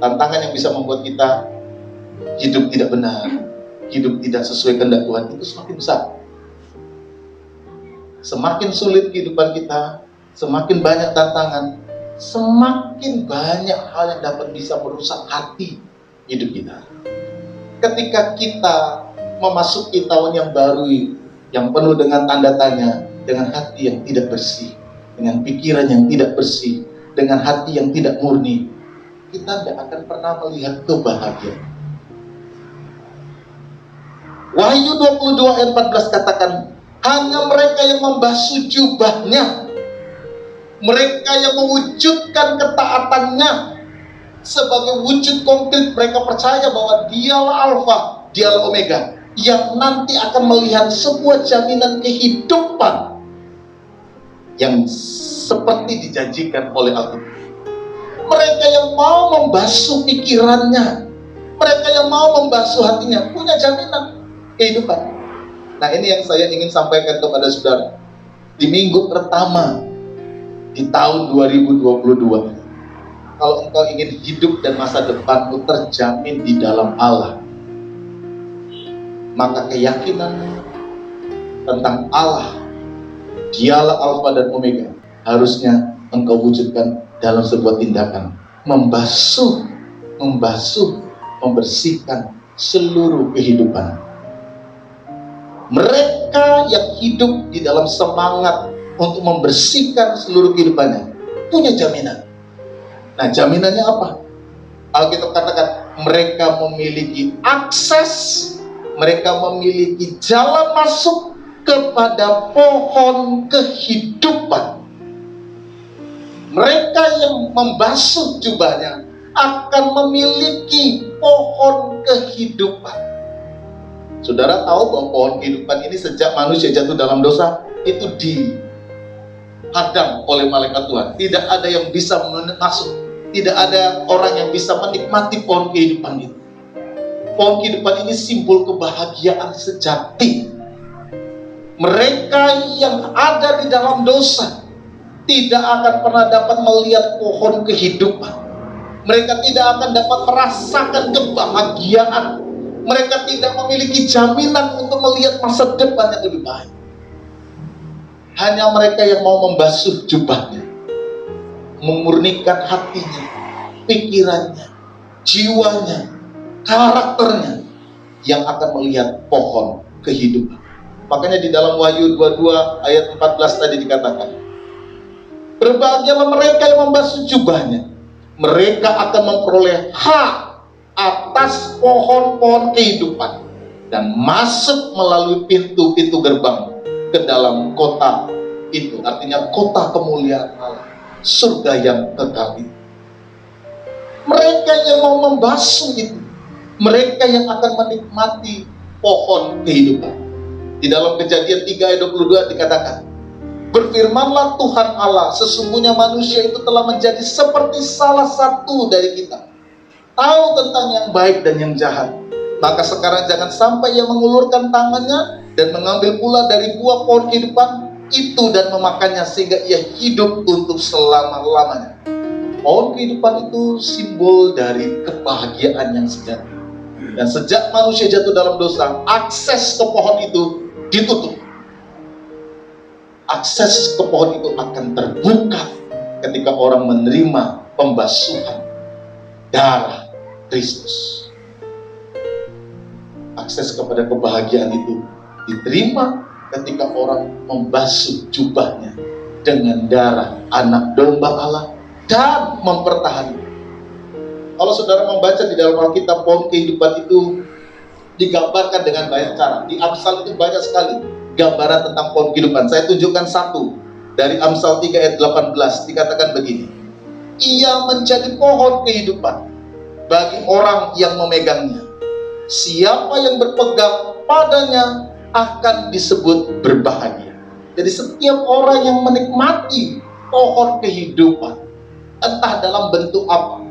Tantangan yang bisa membuat kita hidup tidak benar, hidup tidak sesuai kehendak Tuhan, itu semakin besar. Semakin sulit kehidupan kita, semakin banyak tantangan, semakin banyak hal yang dapat bisa merusak hati hidup kita. Ketika kita memasuki tahun yang baru, yang penuh dengan tanda tanya, dengan hati yang tidak bersih, dengan pikiran yang tidak bersih, dengan hati yang tidak murni, kita tidak akan pernah melihat kebahagiaan. Wahyu 22 ayat 14 katakan, hanya mereka yang membasuh jubahnya, mereka yang mewujudkan ketaatannya sebagai wujud konkret, mereka percaya bahwa dialah Alfa, dialah Omega, yang nanti akan melihat sebuah jaminan kehidupan yang seperti dijanjikan oleh Alkitab. Mereka yang mau membasuh pikirannya, mereka yang mau membasuh hatinya, punya jaminan kehidupan. Nah, ini yang saya ingin sampaikan kepada saudara di minggu pertama di tahun 2022. Kalau engkau ingin hidup dan masa depanmu terjamin di dalam Allah, maka keyakinan tentang Allah, dialah Alfa dan Omega, harusnya engkau wujudkan dalam sebuah tindakan membasuh, membersihkan seluruh kehidupan. Mereka yang hidup di dalam semangat untuk membersihkan seluruh kehidupannya punya jaminan. Nah, jaminannya apa? Alkitab katakan mereka memiliki akses, mereka memiliki jalan masuk kepada pohon kehidupan. Mereka yang membasuh jubahnya akan memiliki pohon kehidupan. Saudara tahu bahwa pohon kehidupan ini sejak manusia jatuh dalam dosa itu dihadang oleh malaikat Tuhan. Tidak ada yang bisa masuk, tidak ada orang yang bisa menikmati pohon kehidupan itu. Pohon kehidupan ini simbol kebahagiaan sejati. Mereka yang ada di dalam dosa tidak akan pernah dapat melihat pohon kehidupan. Mereka tidak akan dapat merasakan kebahagiaan. Mereka tidak memiliki jaminan untuk melihat masa depan yang lebih baik. Hanya mereka yang mau membasuh jubahnya, memurnikan hatinya, pikirannya, jiwanya, karakternya yang akan melihat pohon kehidupan. Makanya di dalam Wahyu 22 ayat 14 tadi dikatakan, berbahagialah mereka yang membasuh jubahnya, mereka akan memperoleh hak atas pohon-pohon kehidupan dan masuk melalui pintu-pintu gerbang ke dalam kota itu. Artinya kota kemuliaan Allah, surga yang kekal itu. Mereka yang mau membasuh itu, mereka yang akan menikmati pohon kehidupan. Di dalam Kejadian 3 ayat 22 dikatakan, berfirmanlah Tuhan Allah, sesungguhnya manusia itu telah menjadi seperti salah satu dari kita, tahu tentang yang baik dan yang jahat. Maka sekarang jangan sampai ia mengulurkan tangannya dan mengambil pula dari buah pohon kehidupan itu dan memakannya, sehingga ia hidup untuk selama-lamanya. Pohon kehidupan itu simbol dari kebahagiaan yang sejati. Dan sejak manusia jatuh dalam dosa, akses ke pohon itu ditutup. Akses ke pohon itu akan terbuka ketika orang menerima pembasuhan darah Kristus. Akses kepada kebahagiaan itu diterima ketika orang membasuh jubahnya dengan darah anak domba Allah dan mempertahankan. Kalau saudara membaca di dalam Alkitab, pohon kehidupan itu digambarkan dengan banyak cara. Di Amsal itu banyak sekali gambaran tentang pohon kehidupan. Saya tunjukkan satu dari Amsal 3 ayat 18, dikatakan begini, ia menjadi pohon kehidupan bagi orang yang memegangnya. Siapa yang berpegang padanya akan disebut berbahagia. Jadi setiap orang yang menikmati pohon kehidupan, entah dalam bentuk apa.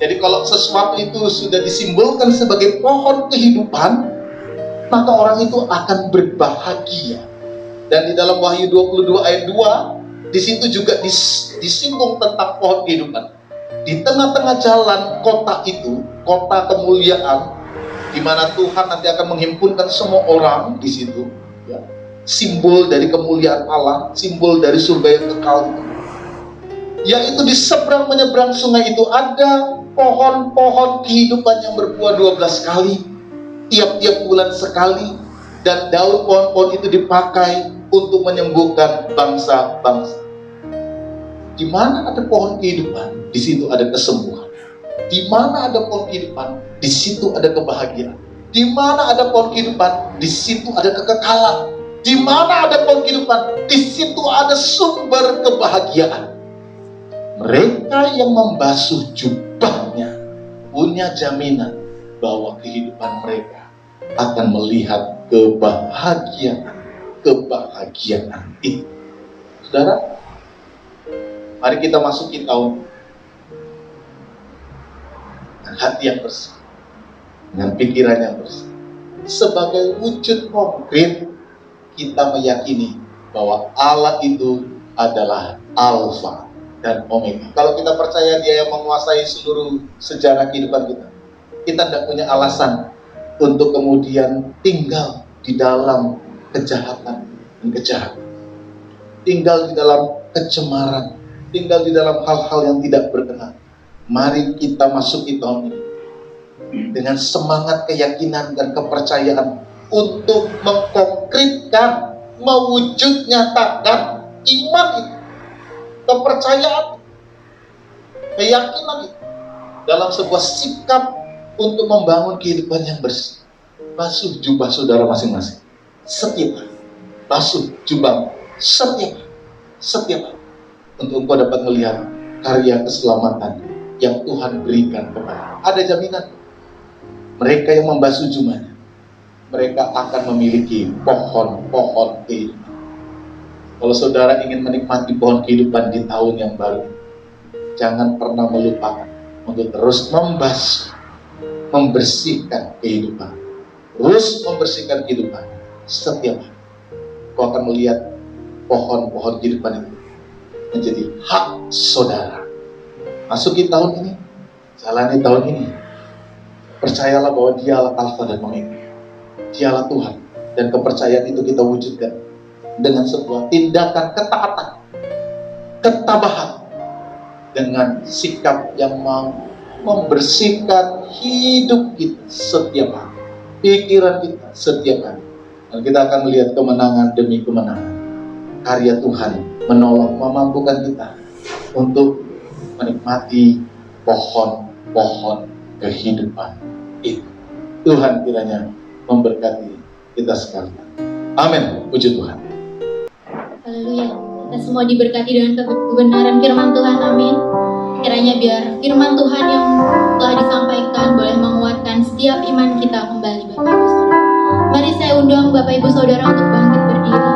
Jadi kalau sesuatu itu sudah disimbolkan sebagai pohon kehidupan, maka orang itu akan berbahagia. Dan di dalam Wahyu 22 ayat 2, di situ juga disinggung tentang pohon kehidupan. Di tengah-tengah jalan kota itu, kota kemuliaan, di mana Tuhan nanti akan menghimpunkan semua orang di situ, ya. Simbol dari kemuliaan Allah, simbol dari surga yang kekal itu. Yaitu di seberang menyeberang sungai itu ada pohon-pohon kehidupan yang berbuah 12 kali, tiap-tiap bulan sekali, dan daun pohon-pohon itu dipakai untuk menyembuhkan bangsa-bangsa. Di mana ada pohon kehidupan, di situ ada kesembuhan. Di mana ada pohon kehidupan, di situ ada kebahagiaan. Di mana ada pohon kehidupan, di situ ada kekekalan. Di mana ada pohon kehidupan, di situ ada sumber kebahagiaan. Mereka yang membasuh jubahnya punya jaminan bahwa kehidupan mereka akan melihat kebahagiaan itu. Saudara, mari kita masuki tahun dengan hati yang bersih, dengan pikiran yang bersih. Sebagai wujud konkret, kita meyakini bahwa Allah itu adalah Alfa dan Omega. Kalau kita percaya Dia yang menguasai seluruh sejarah kehidupan kita, kita tidak punya alasan untuk kemudian tinggal di dalam kejahatan dan kejahatan, tinggal di dalam kecemaran, tinggal di dalam hal-hal yang tidak berkenan. Mari kita masuki tahun ini dengan semangat keyakinan dan kepercayaan untuk mengkonkretkan, mewujud nyatakan iman itu, kepercayaan, keyakinan itu dalam sebuah sikap untuk membangun kehidupan yang bersih. Basuh jubah saudara masing-masing setiap hari, basuh jubah setiap hari, untuk engkau dapat melihat karya keselamatan yang Tuhan berikan kepada. Ada jaminan mereka yang membasuh jubahnya, mereka akan memiliki pohon-pohon kehidupan. Kalau saudara ingin menikmati pohon kehidupan di tahun yang baru, jangan pernah melupakan untuk terus membasuh, membersihkan kehidupan. Terus membersihkan kehidupan setiap hari. Kau akan melihat pohon-pohon kehidupan itu menjadi hak saudara. Masuki tahun ini, jalani tahun ini. Percayalah bahwa Dialah Alfa dan Omega. Dialah Tuhan, dan kepercayaan itu kita wujudkan dengan sebuah tindakan ketaatan, ketabahan, dengan sikap yang mau membersihkan hidup kita setiap hari, pikiran kita setiap hari. Dan kita akan melihat kemenangan demi kemenangan. Karya Tuhan menolong, memampukan kita untuk menikmati pohon-pohon kehidupan itu. Tuhan kiranya memberkati kita sekalian. Amin. Puji Tuhan. Haleluya. Kita semua diberkati dengan kebenaran firman Tuhan. Amin. Kiranya biar firman Tuhan yang telah disampaikan boleh menguatkan setiap iman kita kembali, Bapak Ibu Saudara. Mari saya undang Bapak Ibu Saudara untuk bangkit berdiri.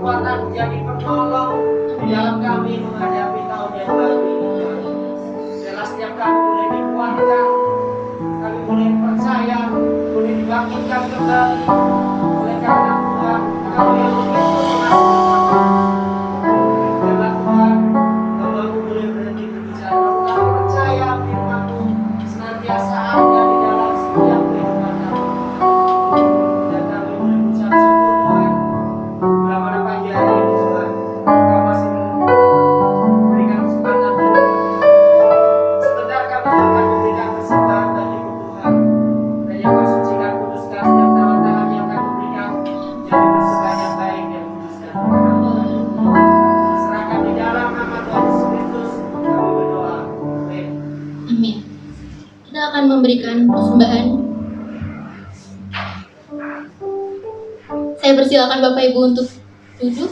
kekuatan, jadi penolong di dalam kami menghadapi tahun yang baru ini. Biarlah setiap kami boleh dikuatkan, kami boleh percaya, boleh dibangkitkan kembali oleh karena Tuhan, kami yang begitu mengenal. Biarlah Tuhan, hamba-Mu boleh berhenti berbicara, kami percaya firman-Mu senantiasa ada di dalam setiap kehidupan kami. Dan kami boleh mengucap syukur Tuhan, bila mana pagi hari ini Tuhan, Kau masih memberikan kesempatan ini. Sebentar kami akan memberikan persembahan bagimu Tuhan, dan yang Kau sucikan kuduskan setiap tangan-tangan yang kami berikan jadi persembahan yang baik dan kudus dan berkenan. Serahkan di dalam nama Tuhan Yesus Kristus kami berdoa. Amin. Amin. Kita akan memberikan persembahan. Saya persilakan Bapak Ibu untuk duduk.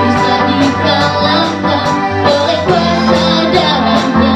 Bisa dikalahkan oleh kuasa darahnya.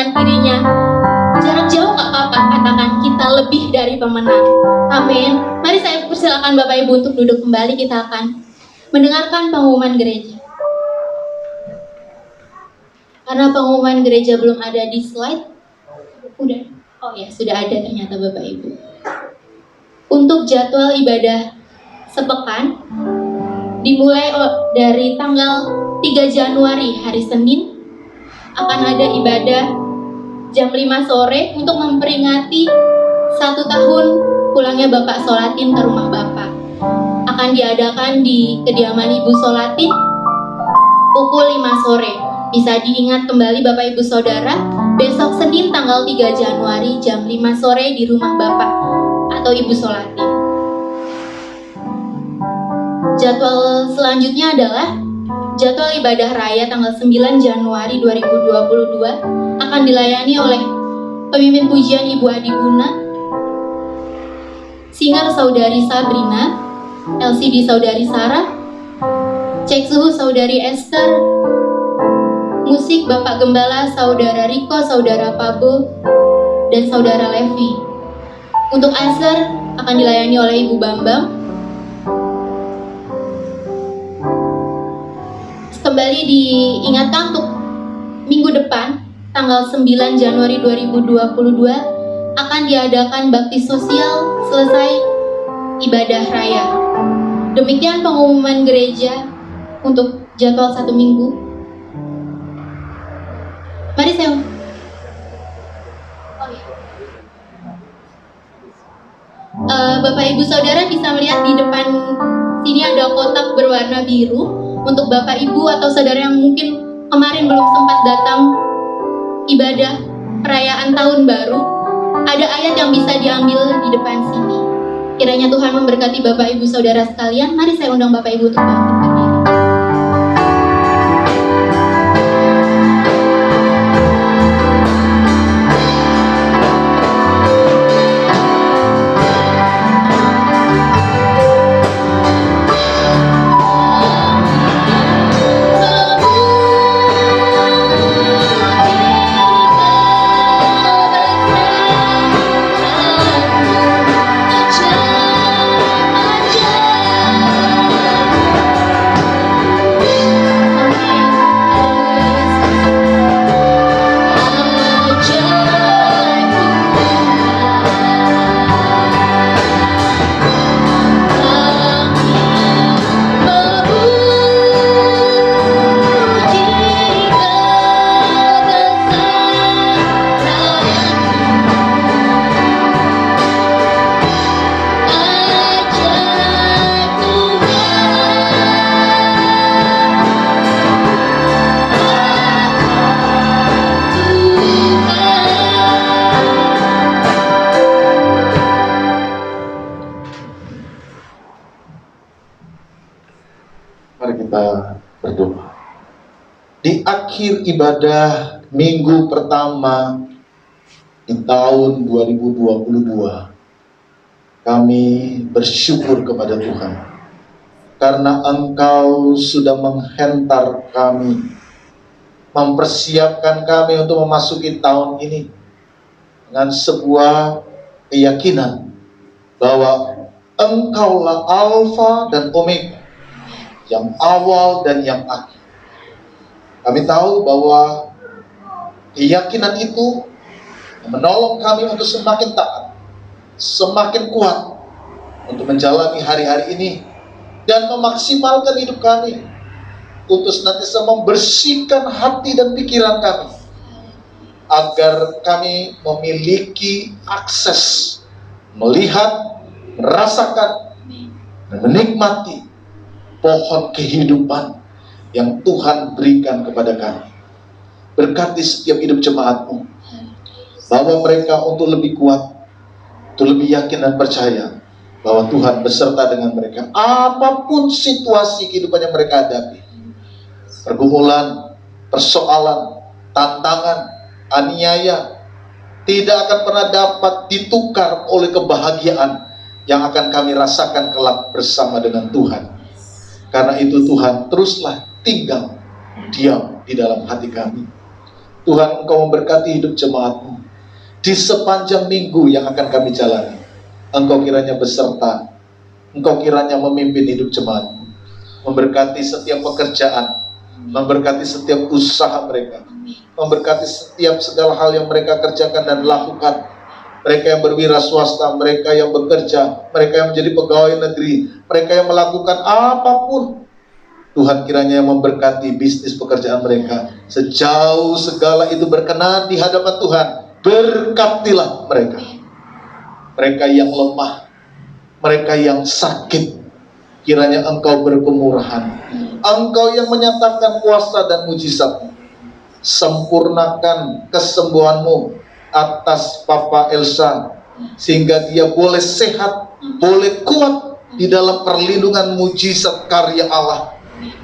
kanan kirinya. Jarak jauh nggak apa-apa, katakan kita lebih dari pemenang. Amin. Mari saya persilakan Bapak Ibu untuk duduk kembali. Kita akan mendengarkan pengumuman gereja. Karena pengumuman gereja belum ada di slide. Udah. Oh ya, sudah ada ternyata Bapak Ibu. Untuk jadwal ibadah sepekan dimulai dari tanggal 3 Januari hari Senin akan ada ibadah jam 5 sore untuk memperingati 1 tahun pulangnya Bapak Solatin ke rumah Bapak. Akan diadakan di kediaman Ibu Solatin pukul 5 sore. Bisa diingat kembali Bapak Ibu Saudara, besok Senin tanggal 3 Januari jam 5 sore di rumah Bapak atau Ibu Solatin. Jadwal selanjutnya adalah jadwal ibadah raya tanggal 9 Januari 2022 akan dilayani oleh pemimpin pujian Ibu Adi Guna, singer Saudari Sabrina, LCD Saudari Sarah, cek suhu Saudari Esther, musik Bapak Gembala Saudara Riko, Saudara Pabo, dan Saudara Levi. Untuk Azhar akan dilayani oleh Ibu Bambang. Kembali diingatkan untuk minggu depan, tanggal 9 Januari 2022, akan diadakan bakti sosial selesai ibadah raya. Demikian pengumuman gereja untuk jadwal 1 minggu. Mari saya. Bapak Ibu Saudara bisa melihat di depan sini ada kotak berwarna biru untuk Bapak Ibu atau saudara yang mungkin kemarin belum sempat datang ibadah perayaan tahun baru. Ada ayat yang bisa diambil di depan sini. Kiranya Tuhan memberkati Bapak Ibu Saudara sekalian. Mari saya undang Bapak Ibu untuk bangkit berdiri. Mari kita berdoa. Di akhir ibadah minggu pertama di tahun 2022, kami bersyukur kepada Tuhan karena Engkau sudah menghentar kami, mempersiapkan kami untuk memasuki tahun ini dengan sebuah keyakinan bahwa Engkaulah Alfa dan Omega, yang awal dan yang akhir. Kami tahu bahwa keyakinan itu menolong kami untuk semakin taat, semakin kuat untuk menjalani hari-hari ini dan memaksimalkan hidup kami untuk senantiasa membersihkan hati dan pikiran kami agar kami memiliki akses melihat, merasakan, dan menikmati pohon kehidupan yang Tuhan berikan kepada kami. Berkati setiap hidup jemaat-Mu, bawa mereka untuk lebih kuat, untuk lebih yakin dan percaya bahwa Tuhan beserta dengan mereka apapun situasi kehidupan yang mereka hadapi. Pergumulan, persoalan, tantangan, aniaya tidak akan pernah dapat ditukar oleh kebahagiaan yang akan kami rasakan kelak bersama dengan Tuhan. Karena itu Tuhan, teruslah tinggal diam di dalam hati kami. Tuhan, Engkau memberkati hidup jemaat-Mu di sepanjang minggu yang akan kami jalani. Engkau kiranya beserta, Engkau kiranya memimpin hidup jemaat-Mu, memberkati setiap pekerjaan, memberkati setiap usaha mereka, memberkati setiap segala hal yang mereka kerjakan dan lakukan. Mereka yang berwira swasta, mereka yang bekerja, mereka yang menjadi pegawai negeri, mereka yang melakukan apapun, Tuhan kiranya yang memberkati bisnis pekerjaan mereka. Sejauh segala itu berkenan di hadapan Tuhan, berkatilah mereka. Mereka yang lemah, mereka yang sakit, kiranya Engkau berkemurahan. Engkau yang menyatakan kuasa dan mujizat. sempurnakan kesembuhan-Mu atas Papa Elsa, sehingga dia boleh sehat, boleh kuat di dalam perlindungan mujizat karya Allah.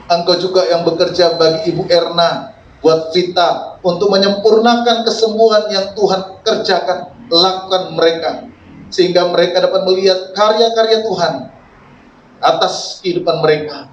Engkau juga yang bekerja bagi Ibu Erna, buat Vita, untuk menyempurnakan kesembuhan yang Tuhan kerjakan, lakukan mereka, sehingga mereka dapat melihat karya-karya Tuhan atas kehidupan mereka,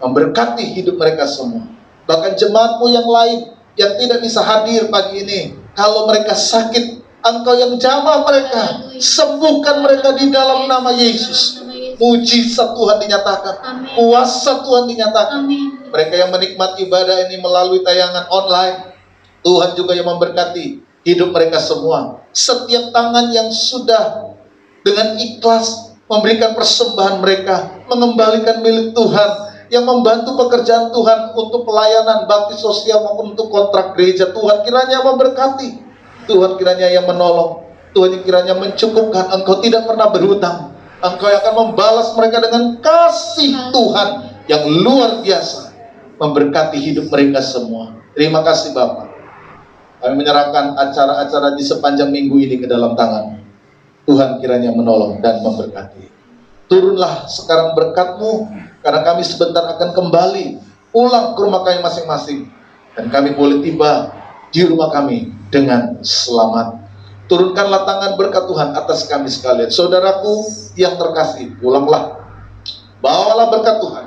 memberkati hidup mereka semua. Bahkan jemaat-Mu yang lain yang tidak bisa hadir pagi ini, kalau mereka sakit, Engkau yang jamah mereka, sembuhkan mereka di dalam nama Yesus. Mujizat Tuhan dinyatakan, kuasa Tuhan dinyatakan. Mereka yang menikmati ibadah ini melalui tayangan online, Tuhan juga yang memberkati hidup mereka semua. Setiap tangan yang sudah dengan ikhlas memberikan persembahan mereka, mengembalikan milik Tuhan, yang membantu pekerjaan Tuhan untuk pelayanan bakti sosial maupun untuk kontrak gereja, Tuhan kiranya memberkati, Tuhan kiranya yang menolong, Tuhan kiranya mencukupkan. Engkau tidak pernah berhutang, Engkau yang akan membalas mereka dengan kasih Tuhan yang luar biasa, memberkati hidup mereka semua. Terima kasih Bapak. Kami menyerahkan acara-acara di sepanjang minggu ini ke dalam tangan. Tuhan kiranya menolong dan memberkati. Turunlah sekarang berkat-Mu, karena kami sebentar akan kembali pulang ke rumah kami masing-masing, dan kami boleh tiba di rumah kami dengan selamat. Turunkanlah tangan berkat Tuhan atas kami sekalian. Saudaraku yang terkasih, pulanglah, bawalah berkat Tuhan.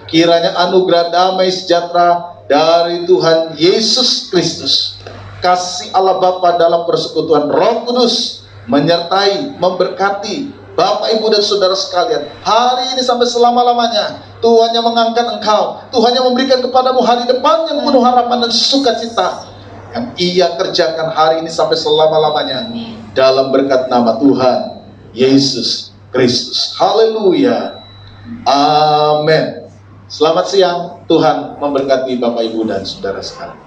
Kiranya anugerah damai sejahtera dari Tuhan Yesus Kristus, kasih Allah Bapa dalam persekutuan Roh Kudus menyertai, memberkati Bapak, Ibu, dan saudara sekalian hari ini sampai selama-lamanya. Tuhan yang mengangkat engkau, Tuhan yang memberikan kepadamu hari depan yang penuh harapan dan sukacita, yang Ia kerjakan hari ini sampai selama-lamanya, dalam berkat nama Tuhan Yesus Kristus. Haleluya. Amin. Selamat siang. Tuhan memberkati Bapak, Ibu, dan saudara sekalian.